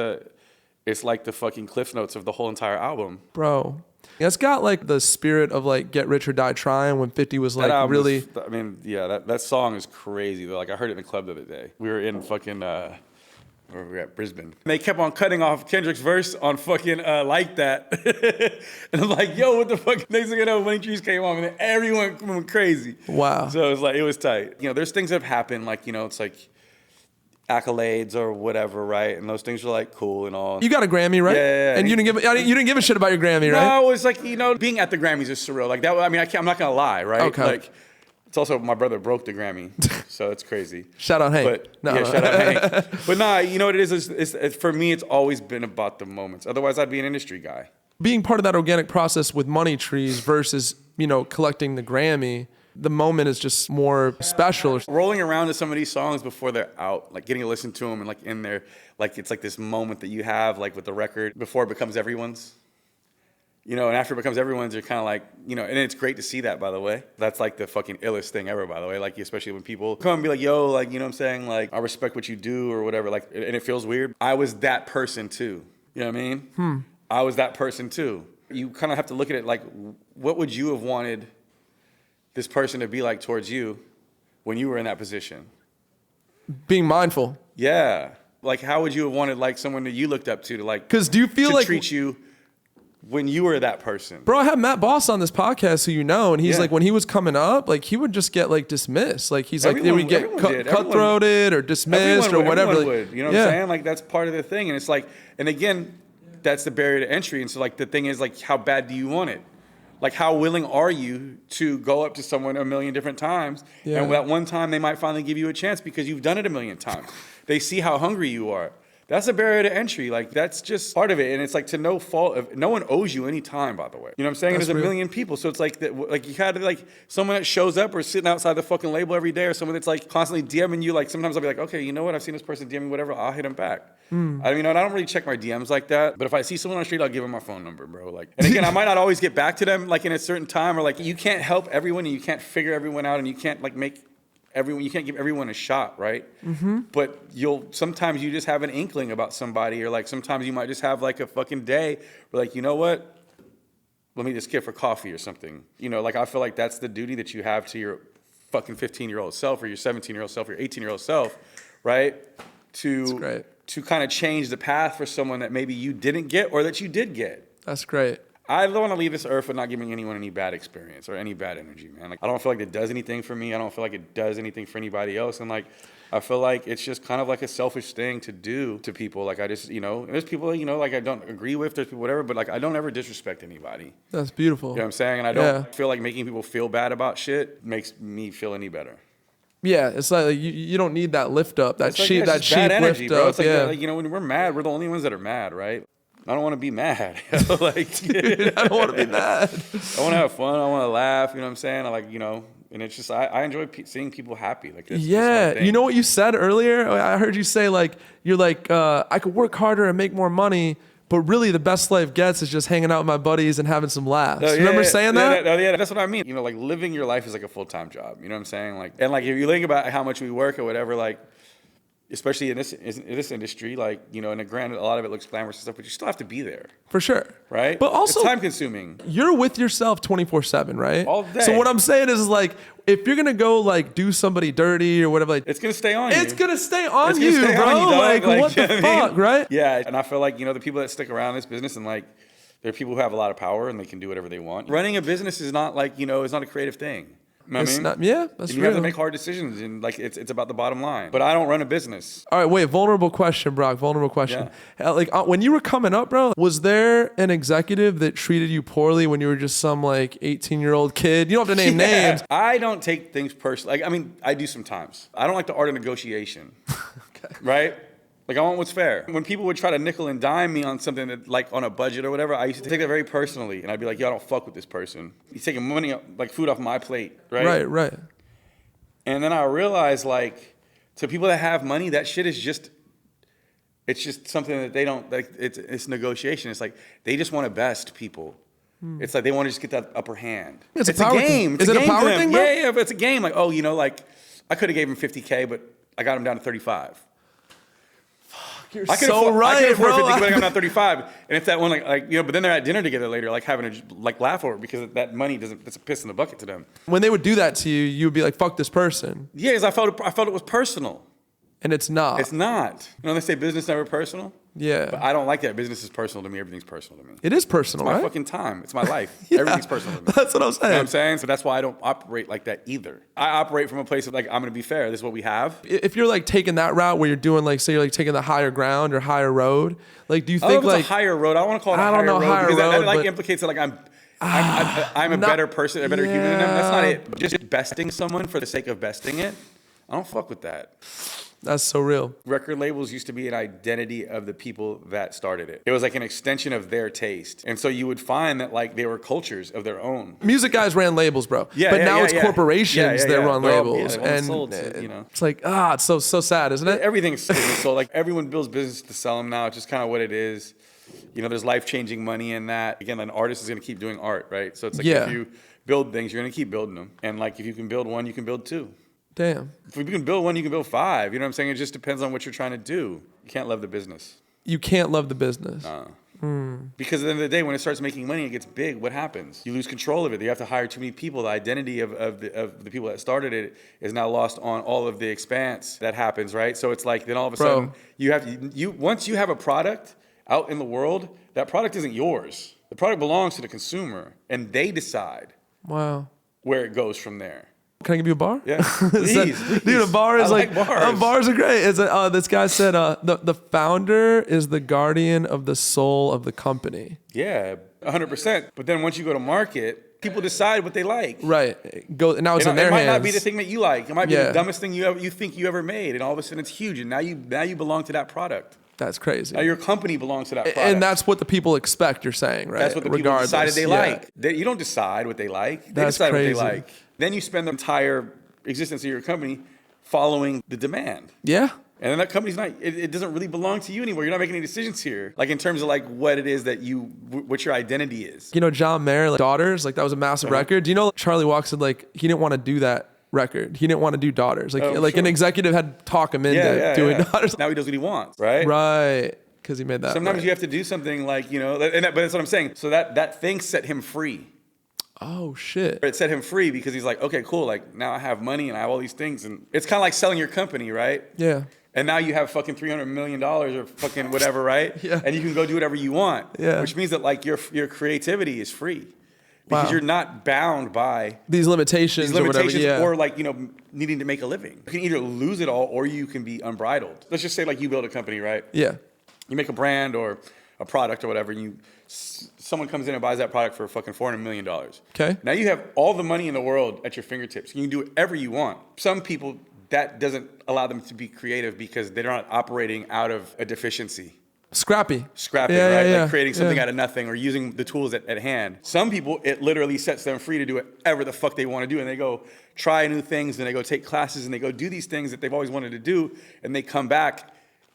A: it's like the fucking cliff notes of the whole entire album.
B: Bro. It's got like the spirit of like Get Rich or Die Trying when 50 was like really.
A: I mean, yeah, that song is crazy though. Like I heard it in the club the other day. We were in fucking where were we at? Brisbane. And they kept on cutting off Kendrick's verse on fucking Like That. And I'm like, yo, what the fuck? Next thing I know, Money Trees came on, and then everyone went crazy.
B: Wow.
A: So it was tight. You know, there's things that have happened, like, you know, it's like accolades or whatever, right? And those things are like cool and all.
B: You got a Grammy, right?
A: Yeah.
B: And you didn't give a shit about your Grammy, right?
A: No, it was like, you know, being at the Grammys is surreal. Like that. I mean, I'm not gonna lie, right?
B: Okay.
A: Like, it's also my brother broke the Grammy, so it's crazy.
B: Shout out Hank.
A: But, no. Yeah, shout out Hank. But nah, you know what it is? It's for me, it's always been about the moments. Otherwise, I'd be an industry guy.
B: Being part of that organic process with Money Trees versus, you know, collecting the Grammy, the moment is just more special.
A: Rolling around to some of these songs before they're out, like getting to listen to them and like in there, like it's like this moment that you have like with the record before it becomes everyone's. You know, and after it becomes everyone's, you're kind of like, you know, and it's great to see that, by the way. That's like the fucking illest thing ever, by the way. Like, especially when people come and be like, yo, like, you know what I'm saying? Like, I respect what you do or whatever. Like, and it feels weird. I was that person too. You know what I mean? I was that person too. You kind of have to look at it like, what would you have wanted this person to be like towards you when you were in that position?
B: Being mindful.
A: Yeah. Like, how would you have wanted like someone that you looked up to like,
B: because do you feel like
A: treat you when you were that person?
B: Bro, I had Matt Boss on this podcast who you know, and he's like, when he was coming up, like he would just get like dismissed. Like he's like, they would get cutthroated or dismissed or whatever.
A: Would, you know what I'm saying? Like that's part of the thing. And it's like, and again, that's the barrier to entry. And so like the thing is like, how bad do you want it? Like how willing are you to go up to someone a million different times? Yeah. And that one time they might finally give you a chance because you've done it a million times. They see how hungry you are. That's a barrier to entry. Like, that's just part of it. And it's like to no fault of, no one owes you any time, by the way. You know what I'm saying? There's a million people. So it's like, like you had to like, someone that shows up or sitting outside the fucking label every day or someone that's like constantly DMing you. Like sometimes I'll be like, okay, you know what? I've seen this person DM me, whatever. I'll hit him back. I mean, I don't really check my DMs like that. But if I see someone on the street, I'll give them my phone number, bro. Like, and again, I might not always get back to them like in a certain time or like you can't help everyone and you can't figure everyone out and you can't like make you can't give everyone a shot, right? But sometimes you just have an inkling about somebody, or like sometimes you might just have like a fucking day where like, you know what? Let me just get for coffee or something. You know, like I feel like that's the duty that you have to your fucking 15-year-old self or your 17-year-old self or your 18-year-old self, right? To kind of change the path for someone that maybe you didn't get or that you did get.
B: That's great.
A: I don't want to leave this earth with not giving anyone any bad experience or any bad energy, man. Like, I don't feel like it does anything for me. I don't feel like it does anything for anybody else. And like, I feel like it's just kind of like a selfish thing to do to people. Like I just, you know, there's people, you know, like I don't agree with, there's people, whatever, but like I don't ever disrespect anybody.
B: That's beautiful.
A: You know what I'm saying? And I don't feel like making people feel bad about shit makes me feel any better.
B: Yeah, it's like you don't need that lift up, that cheap
A: bad energy,
B: lift
A: bro.
B: up.
A: It's like, you know, when we're mad, we're the only ones that are mad, right? I don't want to be mad. Like,
B: dude, I don't want to be mad.
A: I want to have fun. I want to laugh. You know what I'm saying? I like, you know, and it's just, I enjoy seeing people happy. Like, that's
B: you know what you said earlier? I heard you say like, you're like, I could work harder and make more money, But really, the best life gets is just hanging out with my buddies and having some laughs.
A: Oh, yeah,
B: Remember
A: yeah,
B: saying
A: yeah,
B: that?
A: Yeah, that's what I mean. You know, like living your life is like a full-time job. You know what I'm saying? Like, and like if you think about how much we work or whatever, like, especially in this industry, like, you know, and granted, a lot of it looks glamorous and stuff, but you still have to be there,
B: For sure.
A: right?
B: But also,
A: it's time-consuming.
B: you're with yourself 24/7, right?
A: All day.
B: So what I'm saying is like, if you're gonna go like do somebody dirty or whatever, like
A: It's gonna stay on you.
B: it's gonna stay on
A: It's
B: you,
A: gonna stay
B: bro.
A: on you, dog.
B: Like, what
A: you know
B: the
A: what I mean?
B: fuck, right?
A: Yeah, and I feel like, you know, the people that stick around in this business and like, there are people who have a lot of power and they can do whatever they want. Running a business is not like, you know, it's not a creative thing. You know what I
B: It's
A: mean?
B: not, yeah, that's
A: And you
B: real.
A: have to make hard decisions, and like it's about the bottom line. But I don't run a business.
B: All right, wait. Vulnerable question, Brock. Vulnerable question. Like when you were coming up, bro, was there an executive that treated you poorly when you were just some like 18-year-old kid? You don't have to name names.
A: I don't take things personally. Like, I mean, I do sometimes. I don't like the art of negotiation. Right? Like, I want what's fair. When people would try to nickel and dime me on something that, like on a budget or whatever, I used to take that very personally, and I'd be like, "Yo, I don't fuck with this person. He's taking money, like food off my plate."
B: Right.
A: And then I realized, like, to people that have money, that shit is just, it's just something that they don't, like, it's negotiation. It's like, they just want to best people. It's like, they want to just get that upper hand.
B: It's a
A: a
B: power
A: game.
B: thing.
A: It's
B: Is
A: a
B: it a
A: game
B: power
A: to them.
B: thing, bro?
A: Yeah, but it's a game. Like, oh, you know, like, I could have gave him $50K, but I got him down to 35.
B: You're
A: I could
B: so
A: afford,
B: right,
A: I could afford
B: bro.
A: 50, but I'm not 35. And if that one, like, you know, but then they're at dinner together later, like having a like laugh over it because that money doesn't, it's a piss in the bucket to them.
B: When they would do that to you, you would be like, "Fuck this person,"
A: Yeah, because I felt it was personal.
B: and it's not.
A: It's not. You know, they say business never personal.
B: Yeah.
A: But I don't like that. Business is personal to me. Everything's personal to me.
B: It is personal,
A: My
B: right?
A: fucking time. It's my life.
B: Yeah.
A: Everything's personal to me.
B: That's what I'm
A: You know
B: saying.
A: what I'm saying? So that's why I don't operate like that either. I operate from a place of like, I'm going to be fair. This is what we have.
B: If you're like taking that route where you're doing like, say you're like taking the higher ground or higher road, like do you
A: I don't
B: think
A: know if
B: like
A: it's a higher road. I don't want to call it a
B: I
A: higher
B: don't know,
A: road
B: higher
A: because that
B: road,
A: like
B: but-
A: implicates that like I'm a
B: not-
A: better person, a better human than them. That's not
B: yeah.
A: it. Just besting someone for the sake of besting it, I don't fuck with that.
B: that's so real?
A: Record labels used to be an identity of the people that started it. It was like an extension of their taste. And so you would find that like they were cultures of their own.
B: Music guys ran labels, bro.
A: Yeah,
B: but
A: yeah,
B: now
A: yeah,
B: it's
A: yeah.
B: corporations that run
A: They're all-
B: labels,
A: they're all
B: and
A: sold to, you know.
B: it's like it's so sad, isn't it?
A: Everything's so like everyone builds business to sell them now. It's just kind of what it is. You know, there's life-changing money in that. Again, an artist is going to keep doing art, right? So it's like
B: Yeah.
A: if you build things, you're going to keep building them. And like if you can build one, you can build two.
B: Damn,
A: If you can build one, you can build five. You know what I'm saying? It just depends on what you're trying to do. You can't love the business.
B: you can't love the business.
A: Because at the end of the day, when it starts making money, it gets big. What happens? You lose control of it. You have to hire too many people. The identity of the people that started it is now lost on all of the expanse that happens, right? So it's like then all of a
B: Bro.
A: sudden once you have a product out in the world, that product isn't yours. The product belongs to the consumer, and they decide
B: Wow.
A: where it goes from there.
B: Can I give you a bar?
A: Yeah,
B: Is that-
A: please.
B: Dude, a bar is
A: I like bars.
B: Bars are great. This guy said the founder is the guardian of the soul of the company.
A: Yeah, 100%. But then once you go to market, people decide what they like.
B: Right. Go now it's
A: It
B: in their
A: might
B: hands.
A: not be the thing that you like. It might be
B: Yeah.
A: the dumbest thing you think you ever made, and all of a sudden it's huge, and now you belong to that product.
B: That's crazy.
A: Now your company belongs to that product.
B: And that's what the people expect. You're saying, right?
A: That's what the people
B: Regardless.
A: decided they
B: Yeah.
A: like. You don't decide what they like. They
B: That's
A: decide
B: crazy.
A: what they like. Then you spend the entire existence of your company following the demand.
B: Yeah.
A: And then that company's not, it doesn't really belong to you anymore. You're not making any decisions here. Like in terms of like what it is that what your identity is.
B: You know, John Mayer, like Daughters, like that was a massive
A: Uh-huh.
B: record. Do you know Charlie Walker said like he didn't want to do that record. He didn't want to do Daughters. Like
A: Oh,
B: like an
A: sure.
B: executive had to talk him into doing Daughters.
A: Now he does what he wants, right?
B: Right. Because he made that.
A: Sometimes
B: right.
A: you have to do something like, you know, but that's what I'm saying. So that thing set him free.
B: Oh shit.
A: It set him free because he's like, okay, cool. Like now I have money and I have all these things. And it's kind of like selling your company, right?
B: Yeah.
A: And now you have fucking $300 million or fucking whatever, right?
B: Yeah.
A: And you can go do whatever you want.
B: Yeah.
A: Which means that like your creativity is free. Because
B: Wow.
A: you're not bound by
B: These limitations,
A: these limitations
B: or whatever. Yeah.
A: or like, you know, needing to make a living. You can either lose it all or you can be unbridled. Let's just say like you build a company, right?
B: Yeah.
A: You make a brand or a product or whatever, and someone comes in and buys that product for fucking $400 million.
B: Okay.
A: Now you have all the money in the world at your fingertips. You can do whatever you want. Some people, that doesn't allow them to be creative because they're not operating out of a deficiency.
B: Scrapping,
A: Scrapping,
B: Yeah,
A: right?
B: yeah,
A: Like creating something
B: yeah.
A: out of nothing or using the tools at hand. Some people, it literally sets them free to do whatever the fuck they want to do. And they go try new things and they go take classes and they go do these things that they've always wanted to do. And they come back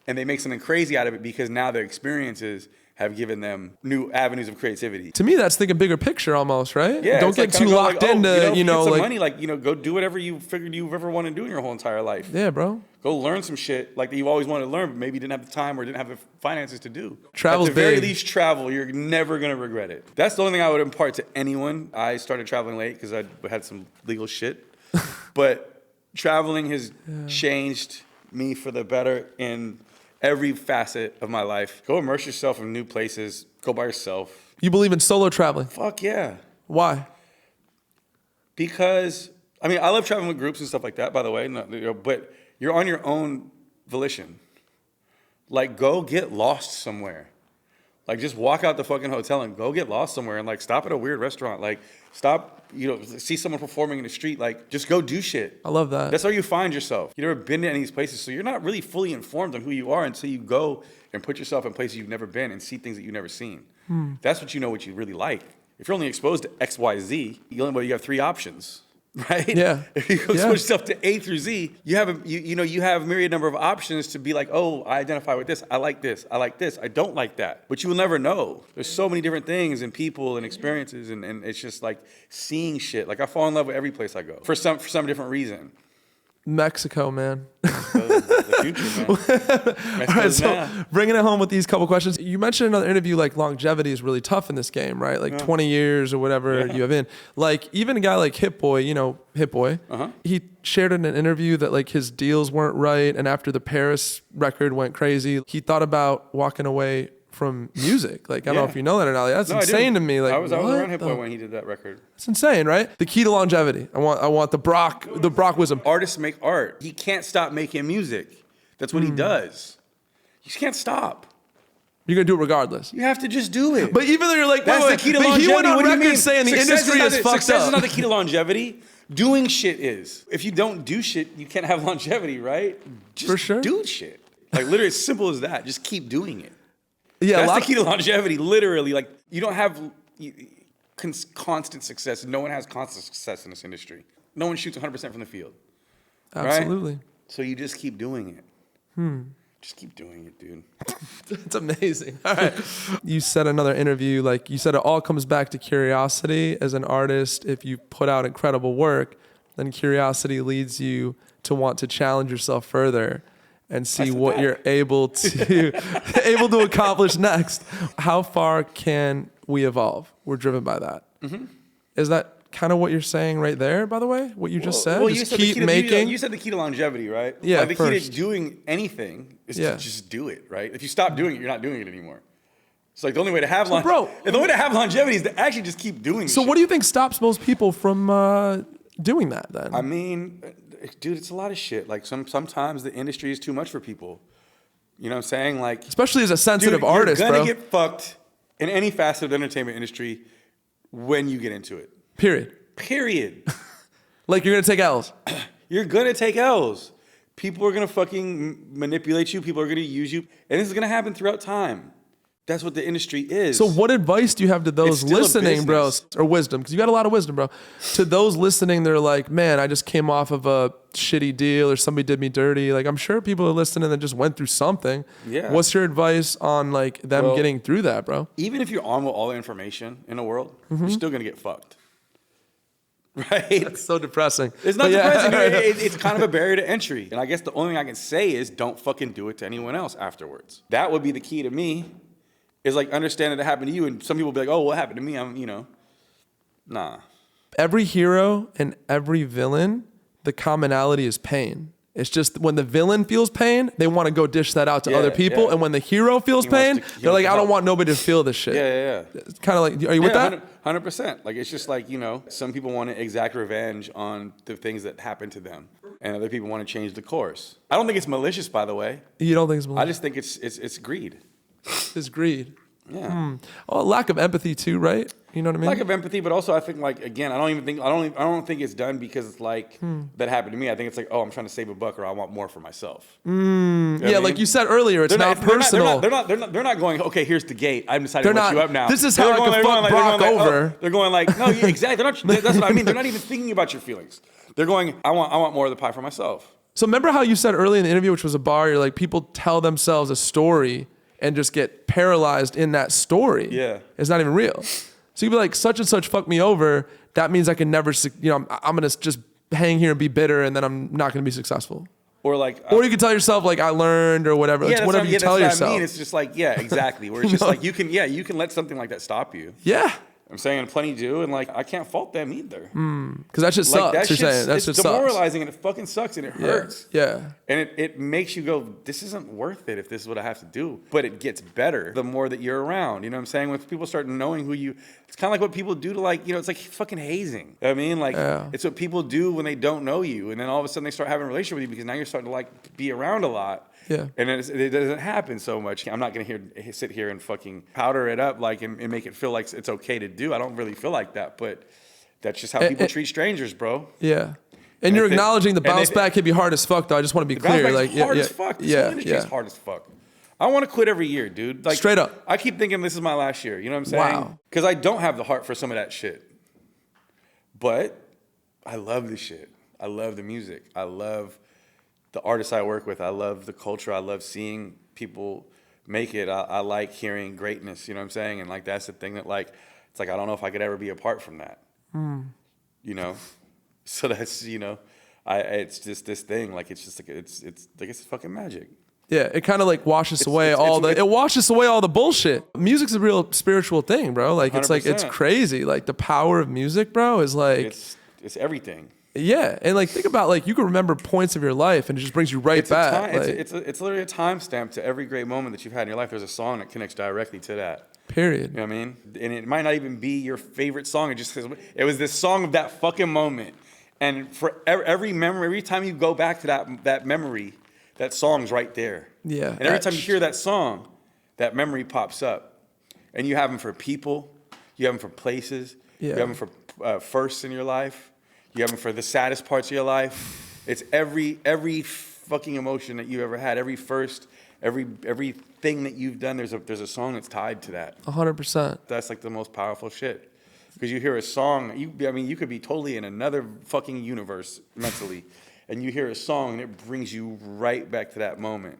A: and they make something crazy out of it because now their experiences have given them new avenues of creativity.
B: To me, that's thinking bigger picture almost, right?
A: Yeah,
B: Don't get too locked into,
A: get some
B: like
A: money, like, go do whatever you figured you ever want to do in your whole entire life.
B: Yeah, bro.
A: Go learn some shit like that you've always wanted to learn, but maybe you didn't have the time or didn't have the finances to do.
B: Travel's
A: At the very
B: big.
A: least, travel. You're never gonna regret it. That's the only thing I would impart to anyone. I started traveling late because I had some legal shit, but traveling has changed me for the better in every facet of my life. Go immerse yourself in new places. Go by yourself.
B: You believe in solo traveling?
A: Fuck yeah.
B: Why?
A: Because, I mean, I love traveling with groups and stuff like that, by the way, but you're on your own volition. Like, go get lost somewhere. Like, just walk out the fucking hotel and go get lost somewhere and, like, stop at a weird restaurant. Like, stop, see someone performing in the street. Like, just go do shit.
B: I love that.
A: That's how you find yourself. You've never been to any of these places, so you're not really fully informed on who you are until you go and put yourself in places you've never been and see things that you've never seen. That's what you know what you really like. If you're only exposed to X, Y, Z, you have 3 options, right?
B: Yeah.
A: If you expose yourself to A through Z, you have a myriad number of options to be like, oh, I identify with this, I like this, I don't like that. But you will never know. There's so many different things and people and experiences, and it's just like seeing shit. Like, I fall in love with every place I go for some different reason.
B: Mexico, man.
A: The future, man.
B: All right, so bringing it home with these couple questions. You mentioned in another interview, like, longevity is really tough in this game, right? Like 20 years or whatever you have in. Like, even a guy like Hit Boy, Hit Boy, he shared in an interview that, like, his deals weren't right, and after the Paris record went crazy, he thought about walking away from music. Like, I don't know if you know that or not. Like, that's insane to me. Like,
A: I was around Hit Boy when he did that record.
B: It's insane, right? The key to longevity. I want the Brock wisdom.
A: Artists make art. He can't stop making music. That's what he does. You just can't stop.
B: You're gonna do it regardless.
A: You have to just do it.
B: But even though you're like,
A: that's
B: wait,
A: the key to
B: but
A: longevity.
B: he went on
A: What do you
B: record
A: mean?
B: saying the industry is fucked
A: Success
B: up.
A: is not the key to longevity. Doing shit is. If you don't do shit, you can't have longevity, right? Just
B: For sure.
A: do shit. Like, literally as simple as that. Just keep doing it.
B: Yeah,
A: that's the key to longevity. Literally, like, you don't have constant success. No one has constant success in this industry. No one shoots 100% from the field.
B: Absolutely.
A: Right? So you just keep doing it. Just keep doing it, dude.
B: It's amazing. All right. You said another interview, like, you said it all comes back to curiosity. As an artist, if you put out incredible work, then curiosity leads you to want to challenge yourself further and see what you're able to accomplish next. How far can we evolve? We're driven by that. Is that kind of what you're saying right there, by the way? What you just said?
A: Well,
B: just keep making.
A: You said the key to longevity, right?
B: Yeah,
A: like, the key
B: first.
A: to doing anything is to just do it, right? If you stop doing it, you're not doing it anymore. It's like the only way to have longevity is to actually just keep doing.
B: So what do you think stops most people from doing that then?
A: I mean, dude, it's a lot of shit. Like, sometimes the industry is too much for people. You know what I'm saying? Like,
B: especially as a sensitive artist,
A: you're gonna
B: bro.
A: get fucked in any facet of the entertainment industry when you get into it. Period.
B: Like, you're gonna take L's.
A: You're gonna take L's. People are gonna fucking manipulate you. People are gonna use you, and this is gonna happen throughout time. That's what the industry is.
B: So what advice do you have to those
A: still a
B: listening, bro,
A: business.
B: or wisdom? Because you got a lot of wisdom, bro. To those listening, they're like, man, I just came off of a shitty deal or somebody did me dirty. Like, I'm sure people are listening that just went through something.
A: Yeah.
B: What's your advice on, like, them getting through that, bro?
A: Even if you're on with all the information in the world, you're still gonna get fucked. Right?
B: It's so depressing.
A: It's not depressing. It's kind of a barrier to entry. And I guess the only thing I can say is don't fucking do it to anyone else afterwards. That would be the key to me, is like understanding that it happened to you. And some people be like, oh, what happened to me? Nah.
B: Every hero and every villain, the commonality is pain. It's just when the villain feels pain, they want to go dish that out to other people. And when the hero feels pain, they're like, I don't want nobody to feel this shit.
A: Yeah.
B: It's kind of like, are you with that?
A: 100%. Like, it's just like, some people want to exact revenge on the things that happened to them. And other people want to change the course. I don't think it's malicious, by the way.
B: You don't think it's malicious?
A: I just think it's greed.
B: It's greed.
A: Yeah.
B: Oh, lack of empathy too, right? You know what I mean?
A: Lack of empathy, but also I think, like, again, I don't think it's done because it's like that happened to me. I think it's like, oh, I'm trying to save a buck or I want more for myself. You know what I mean?
B: Like you said earlier, it's not personal.
A: They're not going, okay, here's the gate. I'm deciding to let you up now.
B: This is how I can fuck Brock over.
A: They're going like, no, yeah, exactly. That's what I mean. They're not even thinking about your feelings. They're going, I want more of the pie for myself.
B: So remember how you said early in the interview, which was a bar, you're like, people tell themselves a story and just get paralyzed in that story.
A: Yeah.
B: It's not even real. So you'd be like, such and such fucked me over. That means I can never, I'm going to just hang here and be bitter and then I'm not going to be successful.
A: Or like,
B: Or you can tell yourself like I learned or whatever.
A: yeah,
B: It's whatever you tell yourself.
A: What I mean. It's just like, yeah, exactly. Where it's just like, you can let something like that stop you.
B: Yeah.
A: I'm saying, and plenty do, and like I can't fault them either.
B: Because that shit sucks.
A: Like,
B: You're saying that
A: it's
B: shit sucks.
A: demoralizing and it fucking sucks and it hurts.
B: Yeah.
A: And it makes you go, this isn't worth it if this is what I have to do. But it gets better the more that you're around. You know what I'm saying? When people start knowing who you, it's kind of like what people do to like, it's like fucking hazing. I mean, like it's what people do when they don't know you. And then all of a sudden they start having a relationship with you because now you're starting to like be around a lot.
B: Yeah.
A: And it doesn't happen so much. I'm not going to sit here and fucking powder it up like and make it feel like it's okay to do. I don't really feel like that, but that's just how people treat strangers, bro.
B: Yeah. And you're acknowledging the bounce back can be hard as fuck, though. I just want to be clear.
A: Like, hard as fuck. This whole industry is hard as fuck. I want to quit every year, dude. Like,
B: straight up.
A: I keep thinking this is my last year. You know what I'm saying?
B: Wow.
A: Because I don't have the heart for some of that shit. But I love this shit. I love the music. I love the artists I work with. I love the culture. I love seeing people make it. I like hearing greatness. You know what I'm saying? And like that's the thing that like it's like I don't know if I could ever be apart from that. You know, so that's it's just this thing. Like it's just like it's like it's fucking magic.
B: Yeah, it kind of like washes away all the bullshit. Music's a real spiritual thing, bro. Like it's
A: 100%.
B: like it's crazy. Like the power of music, bro, is like
A: it's everything.
B: Yeah, and like think about like you can remember points of your life and it just brings you right back.
A: It's literally a timestamp to every great moment that you've had in your life. There's a song that connects directly to that.
B: Period.
A: You know what I mean? And it might not even be your favorite song. It just it was this song of that fucking moment. And for every memory, every time you go back to that memory, that song's right there.
B: Yeah.
A: And every time you hear that song, that memory pops up. And you have them for people. You have them for places.
B: Yeah.
A: You have them for firsts in your life. You have them for the saddest parts of your life. It's every fucking emotion that you ever had, every first, everything that you've done. There's a song that's tied to that.
B: 100%.
A: That's like the most powerful shit. Because you hear a song, you could be totally in another fucking universe mentally, and you hear a song and it brings you right back to that moment,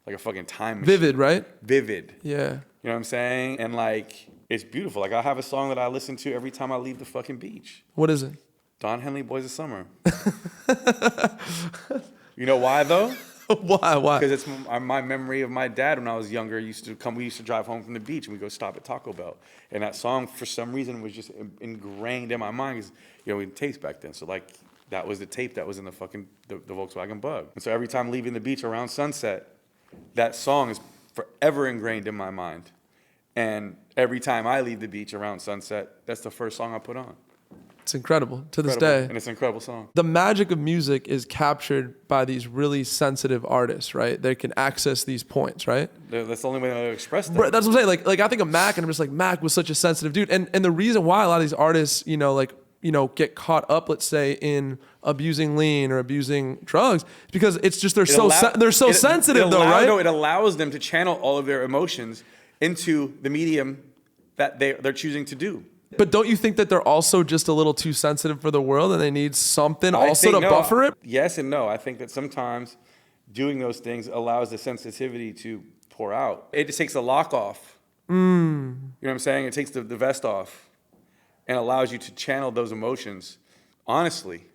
A: like a fucking time machine.
B: Vivid, right?
A: Vivid.
B: Yeah.
A: You know what I'm saying? And like, it's beautiful. Like I have a song that I listen to every time I leave the fucking beach.
B: What is it?
A: Don Henley, Boys of Summer. You know why though?
B: Why?
A: Because it's my memory of my dad when I was younger. We used to drive home from the beach and we go stop at Taco Bell. And that song, for some reason, was just ingrained in my mind because we had tapes back then. So like that was the tape that was in the Volkswagen Bug. And so every time leaving the beach around sunset, that song is forever ingrained in my mind. And every time I leave the beach around sunset, that's the first song I put on.
B: It's incredible to this day.
A: And it's an incredible song.
B: The magic of music is captured by these really sensitive artists, right? They can access these points, right?
A: That's the only way to express that.
B: That's what I'm saying. Like I think of Mac and I'm just like, Mac was such a sensitive dude. And the reason why a lot of these artists, get caught up, let's say, in abusing lean or abusing drugs, is because it's just they're so sensitive though, right?
A: No, it allows them to channel all of their emotions into the medium that they're choosing to do.
B: But don't you think that they're also just a little too sensitive for the world and they need something to buffer it?
A: Yes and no. I think that sometimes doing those things allows the sensitivity to pour out. It just takes the lock off. You know what I'm saying? It takes the vest off and allows you to channel those emotions honestly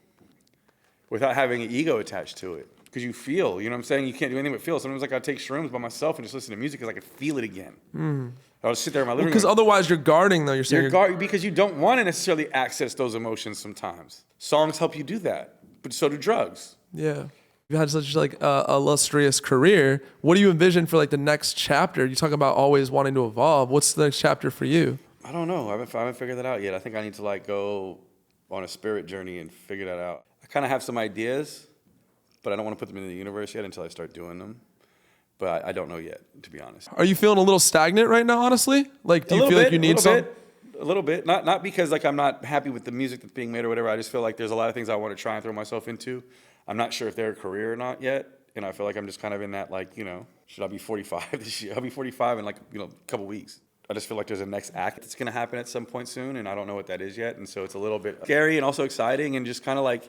A: without having an ego attached to it. Because you feel, you know what I'm saying? You can't do anything but feel. Sometimes like I take shrooms by myself and just listen to music because I can feel it again. I'll just sit there in my living room.
B: Because otherwise you're guarding though. You're saying
A: because you don't want to necessarily access those emotions sometimes. Songs help you do that, but so do drugs.
B: Yeah. You've had such like illustrious career. What do you envision for like the next chapter? You talk about always wanting to evolve. What's the next chapter for you?
A: I don't know. I haven't figured that out yet. I think I need to like go on a spirit journey and figure that out. I kind of have some ideas, but I don't want to put them in the universe yet until I start doing them. But I don't know yet, to be honest.
B: Are you feeling a little stagnant right now, honestly? Like, do you feel like you need something?
A: A little bit. Not because like I'm not happy with the music that's being made or whatever. I just feel like there's a lot of things I want to try and throw myself into. I'm not sure if they're a career or not yet. And I feel like I'm just kind of in that like, should I be 45 this year? I'll be 45 in like, a couple weeks. I just feel like there's a next act that's going to happen at some point soon. And I don't know what that is yet. And so it's a little bit scary and also exciting and just kind of like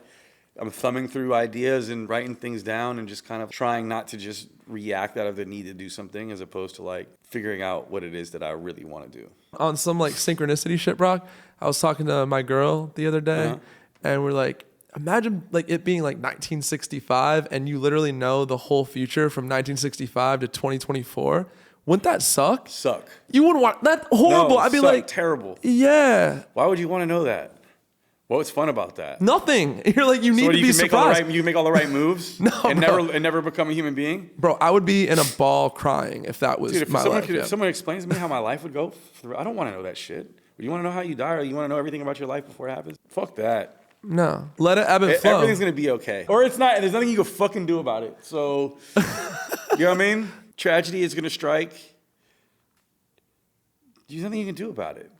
A: I'm thumbing through ideas and writing things down and just kind of trying not to just react out of the need to do something as opposed to like figuring out what it is that I really want to do.
B: On some like synchronicity shit, Brock, I was talking to my girl the other day and we're like, imagine like it being like 1965 and you literally know the whole future from 1965 to 2024. Wouldn't that suck?
A: Suck.
B: You wouldn't want that horrible.
A: No,
B: I'd be
A: suck,
B: like,
A: terrible.
B: yeah.
A: Why would you want to know that? What's fun about that?
B: Nothing. You're like, you need to be surprised.
A: You make all the right moves
B: No,
A: and
B: bro.
A: never become a human being?
B: Bro, I would be in a ball crying if that was
A: Dude,
B: my life.
A: if someone explains to me how my life would go, I don't want to know that shit. You want to know how you die or you want to know everything about your life before it happens? Fuck that.
B: No. Let it ebb and flow.
A: Everything's going to be okay. Or it's not. There's nothing you can fucking do about it. So, you know what I mean? Tragedy is going to strike. There's nothing you can do about it.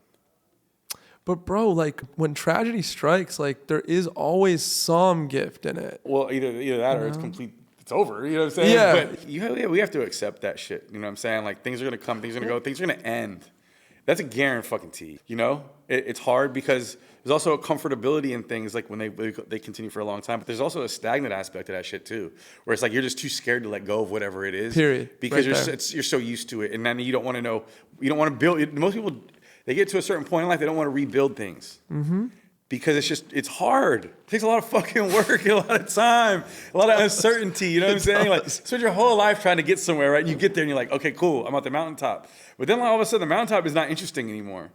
B: But bro, like when tragedy strikes, like there is always some gift in it.
A: Well, either that or it's complete. It's over. You know what I'm saying?
B: Yeah.
A: But we have to accept that shit. You know what I'm saying? Like things are gonna come, things are gonna go, things are gonna end. That's a guarantee. You know, it's hard because there's also a comfortability in things like when they continue for a long time. But there's also a stagnant aspect of that shit too, where it's like you're just too scared to let go of whatever it is.
B: Period.
A: Because
B: Right
A: you're so used to it, and then you don't want to know. You don't want to build. Most people. They get to a certain point in life, they don't want to rebuild things. Because it's hard. It takes a lot of fucking work, a lot of time, a lot of uncertainty, you know what I'm saying? Like, spend your whole life trying to get somewhere, right? And you get there and you're like, okay, cool, I'm at the mountaintop. But then all of a sudden, the mountaintop is not interesting anymore.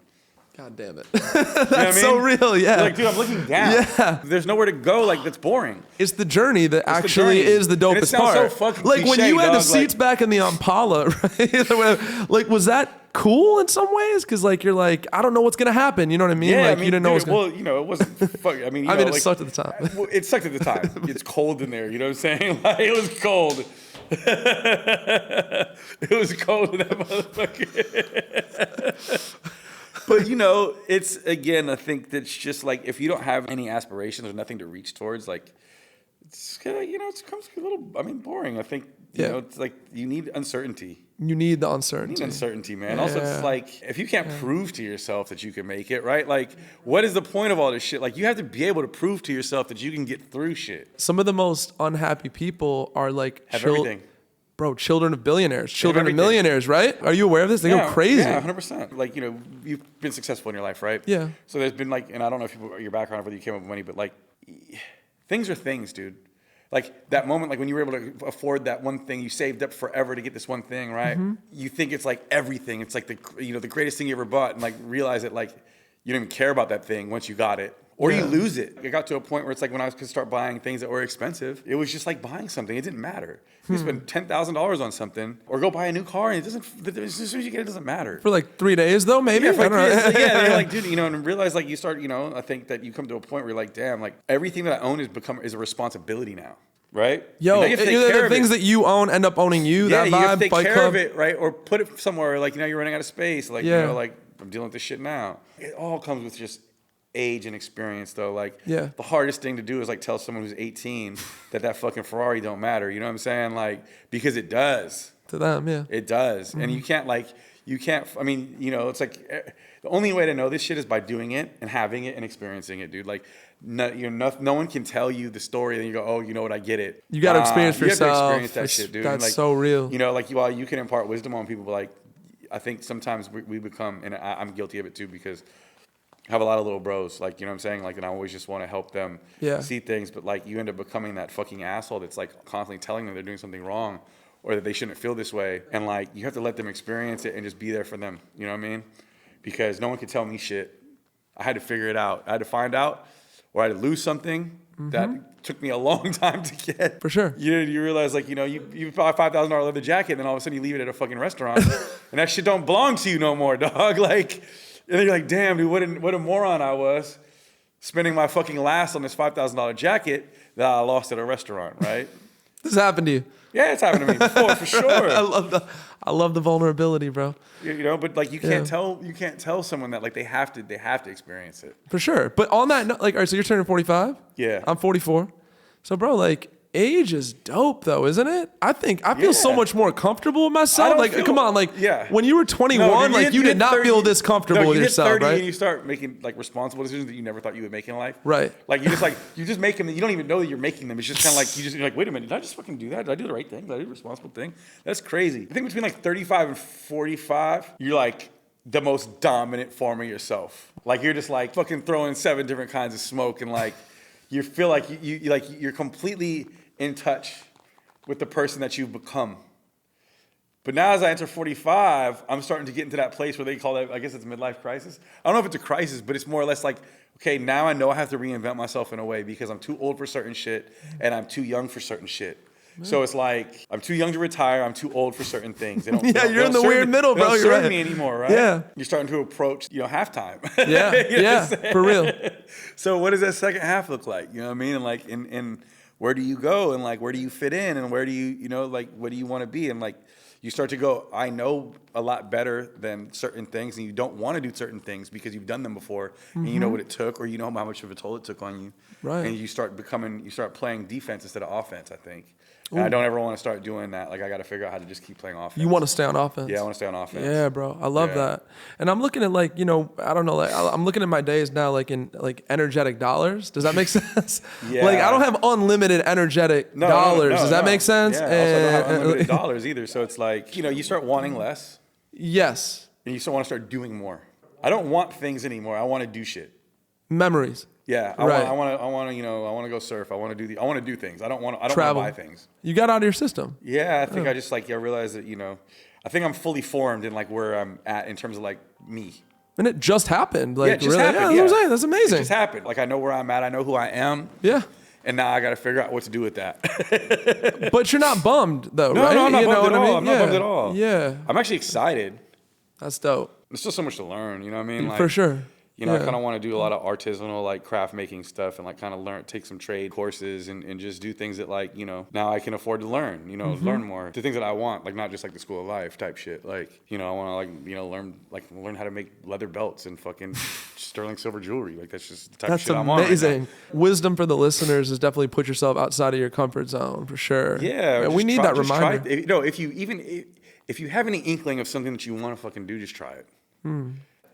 B: God damn it.
A: You know what I mean?
B: So real, yeah.
A: You're like, dude, I'm looking down.
B: Yeah.
A: There's nowhere to go, like, that's boring.
B: It's the journey that
A: the
B: actually
A: journey.
B: is the
A: And it
B: dopest
A: sounds
B: part.
A: so fucking
B: like when
A: cliche,
B: you had the
A: dog,
B: seats
A: like-
B: back in the Impala, right? Like, was that cool in some ways? Because like you're like, I don't know what's gonna happen. You know what I mean?
A: Yeah,
B: like you didn't know what's
A: dude,
B: gonna.
A: well, you know, it wasn't. Fuck, I mean,
B: It
A: like,
B: sucked at the time.
A: Well, it sucked at the time. It's cold in there. You know what I'm saying? Like, it was cold. It was cold in that motherfucker. But you know, it's again, I think that's just like if you don't have any aspirations or nothing to reach towards, like it's kind of, you know, it becomes a little, boring. I think you know, it's like you need uncertainty.
B: You need the
A: You
B: uncertainty.
A: need uncertainty, man. Also, it's
B: Yeah.
A: like if you can't prove to yourself that you can make it, right? Like, what is the point of all this shit? Like, you have to be able to prove to yourself that you can get through shit.
B: Some of the most unhappy people are like
A: Have everything.
B: Bro, children of billionaires, children of
A: everything.
B: millionaires, right? Are you aware of this? They go crazy.
A: Yeah, 100%. Like, you know, you've been successful in your life, right?
B: Yeah.
A: So there's been like, and I don't know if your background, whether you came up with money, but like, things are things, dude. Like that moment, like when you were able to afford that one thing, you saved up forever to get this one thing, right? You think it's like everything. It's like the greatest thing you ever bought, and like realize that like you don't even care about that thing once you got it. Or you lose it. It got to a point where it's like when I could start buying things that were expensive, it was just like buying something. It didn't matter. You spend $10,000 on something, or go buy a new car, and it doesn't. As soon as you get it, doesn't matter.
B: For like 3 days though, maybe.
A: Yeah, for
B: I
A: like
B: don't know.
A: yeah, you're like, dude, you know, and realize like you start, you know, I think that you come to a point where you're like, damn, like everything that I own is a responsibility now, right?
B: Yo,
A: And now you have to take care
B: the
A: of
B: things
A: it.
B: that you own end up owning you.
A: Yeah,
B: that
A: you have
B: vibe,
A: to take
B: Fight
A: care
B: Club.
A: of it, right? Or put it somewhere like, you know, you're running out of space. Like, you know, like I'm dealing with this shit now. It all comes with just age and experience, though. Like,
B: Yeah.
A: the hardest thing to do is like tell someone who's 18 that fucking Ferrari don't matter. You know what I'm saying? Like, because it does.
B: To them, yeah.
A: It does. And you can't, I mean, you know, it's like the only way to know this shit is by doing it and having it and experiencing it, dude. Like, no one can tell you the story and you go, oh, you know what, I get it.
B: You got to experience for
A: you have to
B: yourself.
A: experience that shit, dude.
B: That's
A: Like,
B: so real.
A: You know, like, while you can impart wisdom on people, but like, I think sometimes we become, and I'm guilty of it too, because I have a lot of little bros, like, you know what I'm saying? Like, and I always just want to help them see things, but like, you end up becoming that fucking asshole that's like constantly telling them they're doing something wrong or that they shouldn't feel this way. And like, you have to let them experience it and just be there for them. You know what I mean? Because no one can tell me shit. I had to figure it out. I had to find out, or I had to lose something that took me a long time to get.
B: For sure.
A: You realize, like, you know, you buy a $5,000 leather jacket, and then all of a sudden you leave it at a fucking restaurant, and that shit don't belong to you no more, dog. Like, and then you're like, damn, dude, what a moron I was, spending my fucking last on this $5,000 jacket that I lost at a restaurant, right?
B: This happened to you.
A: Yeah, it's happened to me before, for sure.
B: I love the vulnerability, bro.
A: You know, but like, you can't tell someone that, like, they have to experience it.
B: For sure. But on that note, like, all right, so you're turning 45?
A: Yeah.
B: I'm 44. So, bro, like, age is dope though, isn't it? I feel so much more comfortable with myself. Like, come on, like when you were 21, like you did not feel this comfortable with yourself, 30 right?
A: And you start making like responsible decisions that you never thought you would make in life.
B: Right.
A: Like you just make them. You don't even know that you're making them. It's just kind of like you're like, wait a minute, did I just fucking do that? Did I do the right thing? Did I do the responsible thing? That's crazy. I think between like 35 and 45, you're like the most dominant form of yourself. Like you're just like fucking throwing 7 different kinds of smoke, and like you feel like you're completely in touch with the person that you've become. But now as I enter 45, I'm starting to get into that place where they call that, I guess it's a midlife crisis. I don't know if it's a crisis, but it's more or less like, okay, now I know I have to reinvent myself in a way because I'm too old for certain shit and I'm too young for certain shit. So it's like, I'm too young to retire, I'm too old for certain things. You're in the weird middle, bro. They don't serve me anymore, right?
B: Yeah.
A: You're starting to approach, halftime.
B: Yeah, for real.
A: So what does that second half look like? You know what I mean? And like, and where do you go? And like, where do you fit in? And where do you, like, what do you want to be? And like, you start to go, I know a lot better than certain things, and you don't want to do certain things because you've done them before, and you know what it took, or you know how much of a toll it took on you.
B: Right.
A: And you start playing defense instead of offense, I think. And I don't ever want to start doing that. Like, I got to figure out how to just keep playing offense.
B: You want to stay on offense?
A: Yeah, I want to stay on offense.
B: Yeah, bro. I love that. And I'm looking at like, I don't know, like I'm looking at my days now like in like energetic dollars. Does that make sense?
A: Yeah.
B: Like I don't have unlimited energetic dollars. Does that make sense?
A: Yeah, I also don't have unlimited dollars either. So it's like, you start wanting less.
B: Yes.
A: And you still want to start doing more. I don't want things anymore. I want to do shit.
B: Memories.
A: Yeah, I want to go surf. I want to do things. I don't want to buy things.
B: You got out of your system.
A: Yeah, I think I just I realized that, I think I'm fully formed in like where I'm at in terms of like me.
B: And it just happened. Like,
A: yeah, it just
B: really?
A: happened.
B: Yeah, that's what I'm saying. That's amazing.
A: It just happened. Like I know where I'm at. I know who I am.
B: Yeah.
A: And now I got to figure out what to do with that.
B: But you're not bummed though,
A: no,
B: right?
A: No, I'm not bummed at all.
B: I mean?
A: I'm not bummed at all.
B: Yeah.
A: I'm actually excited.
B: That's dope.
A: There's still so much to learn. You know what I mean? Like,
B: for sure.
A: I kind of want to do a lot of artisanal, like craft making stuff and like kind of take some trade courses and just do things that like, now I can afford to learn, learn more. The things that I want, like not just like the school of life type shit. Like, I want to learn how to make leather belts and fucking sterling silver jewelry. Like that's just the type of shit I'm on. That's
B: amazing. Wisdom for the listeners is definitely put yourself outside of your comfort zone for sure.
A: Yeah.
B: And we need that reminder.
A: If you have any inkling of something that you want to fucking do, just try it.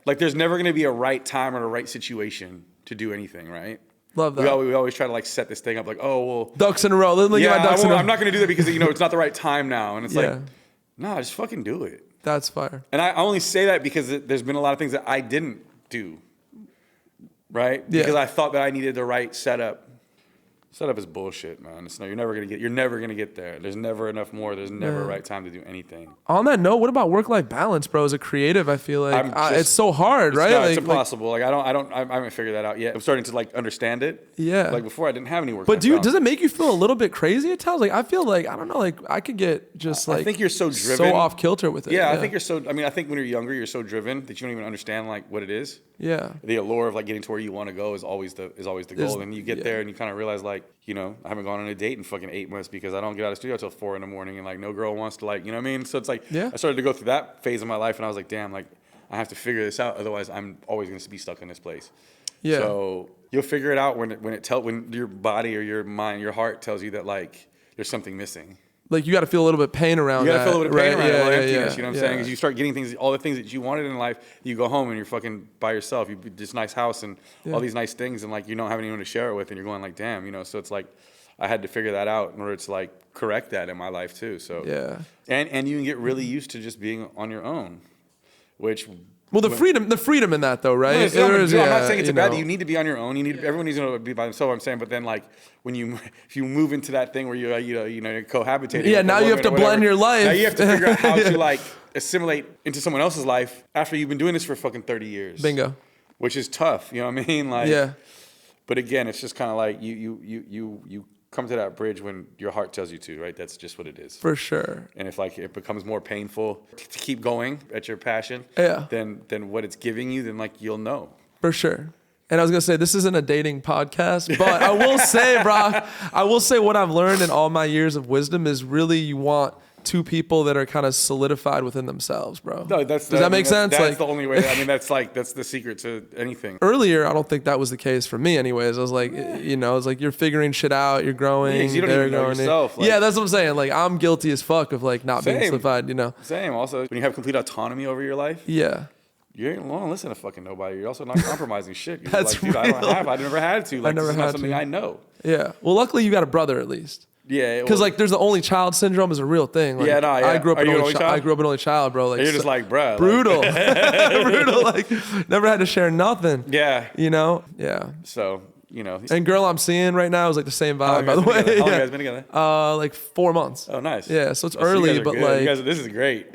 A: Like, there's never going to be a right time or a right situation to do anything, right?
B: Love that.
A: We always try to, like, set this thing up, like, oh, well.
B: Ducks in a row. I'm
A: not going to do that because, it's not the right time now. And it's like, no, just fucking do it.
B: That's fire.
A: And I only say that because there's been a lot of things that I didn't do, right?
B: Yeah.
A: Because I thought that I needed the right setup. Setup is bullshit, man. You're never gonna get there. There's never enough more. There's never a right time to do anything.
B: On that note, what about work-life balance, bro? As a creative, I feel like it's so hard, right?
A: No, it's impossible. I haven't figured that out yet. I'm starting to like understand it.
B: Yeah.
A: Like before, I didn't have any work.
B: But does it make you feel a little bit crazy at times? Like I feel like I don't know. Like I could get just like
A: I think you're so driven,
B: so off kilter with it.
A: Yeah, I think you're so. I mean, I think when you're younger, you're so driven that you don't even understand like what it is.
B: Yeah.
A: The allure of like getting to where you want to go is always the goal. And you get there and you kind of realize like, I haven't gone on a date in fucking 8 months because I don't get out of the studio until 4 a.m. and like no girl wants to like, you know what I mean? So it's like, I started to go through that phase of my life and I was like, damn, like I have to figure this out. Otherwise I'm always going to be stuck in this place. Yeah. So you'll figure it out when your body or your mind, your heart tells you that like there's something missing.
B: Like you got to feel a little bit of pain around that.
A: You got to feel a little bit of pain around that emptiness, you know what I'm saying?
B: Yeah.
A: Because you start getting things, all the things that you wanted in life, you go home and you're fucking by yourself. You this nice house and all these nice things and like you don't have anyone to share it with and you're going like, damn, so it's like I had to figure that out in order to like correct that in my life too. So and you can get really used to just being on your own, which
B: the freedom in that though, right?
A: I'm not saying it's bad. You need to be on your own. Everyone needs to be by themselves. I'm saying, but then like if you move into that thing where you're cohabitating.
B: Yeah, now you have to blend your life.
A: Now you have to figure out how to like assimilate into someone else's life after you've been doing this for fucking 30 years.
B: Bingo.
A: Which is tough. You know what I mean? Like. Yeah. But again, it's just kind of like you come to that bridge when your heart tells you to, right? That's just what it is.
B: For sure.
A: And if like it becomes more painful to keep going at your passion, then what it's giving you, then like you'll know.
B: For sure. And I was gonna say this isn't a dating podcast, but I will say, Brock, what I've learned in all my years of wisdom is really you want two people that are kind of solidified within themselves, bro.
A: No,
B: Does that make sense?
A: That's
B: Like,
A: the only way. I mean, that's the secret to anything.
B: earlier, I don't think that was the case for me anyways. I was like, you know, it's like you're figuring shit out, you're growing.
A: Yeah, 'cause you don't even know yourself, like-
B: yeah, that's what I'm saying. Like, I'm guilty as fuck of like not being
A: Same.
B: solidified, you know?
A: Same. Also, when you have complete autonomy over your life,
B: Yeah.
A: you ain't want to listen to fucking nobody. You're also not compromising shit. You're
B: That's
A: like, dude,
B: real.
A: I never had to. Like,
B: never
A: this is
B: had
A: not something
B: to.
A: I know.
B: Yeah. Well, luckily you got a brother at least.
A: Yeah.
B: Because like there's the only child syndrome is a real thing. Like,
A: Yeah, no, yeah.
B: I grew up
A: Are
B: an
A: you an
B: only
A: only child?
B: I grew up an only child, bro. Like
A: And you're just like, bruh.
B: brutal. Brutal. Like never had to share nothing.
A: Yeah.
B: You know? Yeah.
A: So, you know.
B: And girl I'm seeing right now is like the same
A: How long
B: vibe, by the
A: you guys
B: way.
A: been together? How long
B: Yeah.
A: you guys been together?
B: Like 4 months.
A: Oh, nice.
B: Yeah, so it's
A: Oh, so you
B: early,
A: guys are
B: but
A: good.
B: like
A: You guys, this is great.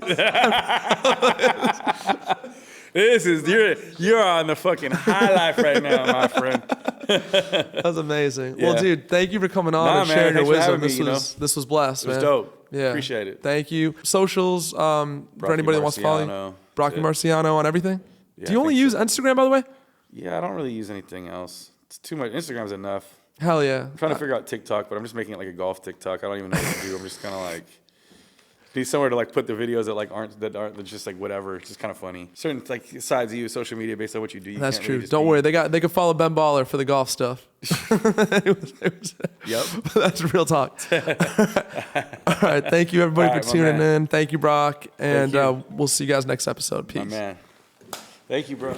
A: You're on the fucking high life right now, my friend.
B: that's amazing. Well,
A: Yeah.
B: dude, thank you for coming on
A: Nah,
B: and
A: man,
B: sharing your
A: thanks for
B: wisdom.
A: having me,
B: This was blessed,
A: It was
B: man.
A: dope.
B: Yeah.
A: Appreciate it.
B: Thank you. Socials, for anybody that wants to follow you.
A: Marciano.
B: Brocky
A: That's it.
B: Marciano on everything.
A: Yeah,
B: Do you
A: I
B: only
A: think
B: use
A: so.
B: Instagram, by the way?
A: Yeah, I don't really use anything else. It's too much. Instagram's enough.
B: Hell yeah.
A: I'm trying to figure out TikTok, but I'm just making it like a golf TikTok. I don't even know what to do. I'm just kind of like need somewhere to like put the videos that like aren't that's just like whatever. It's just kind of funny. Certain like sides of you, social media based on what you do. You
B: That's
A: can't
B: true.
A: Really just
B: Don't
A: be-
B: worry. They can follow Ben Baller for the golf stuff.
A: Yep.
B: That's real talk. All right. Thank you, everybody,
A: All right,
B: for
A: my
B: tuning
A: man.
B: in. Thank you, Brock. And
A: you.
B: we'll see you guys next episode. Peace.
A: My man. Thank you, bro.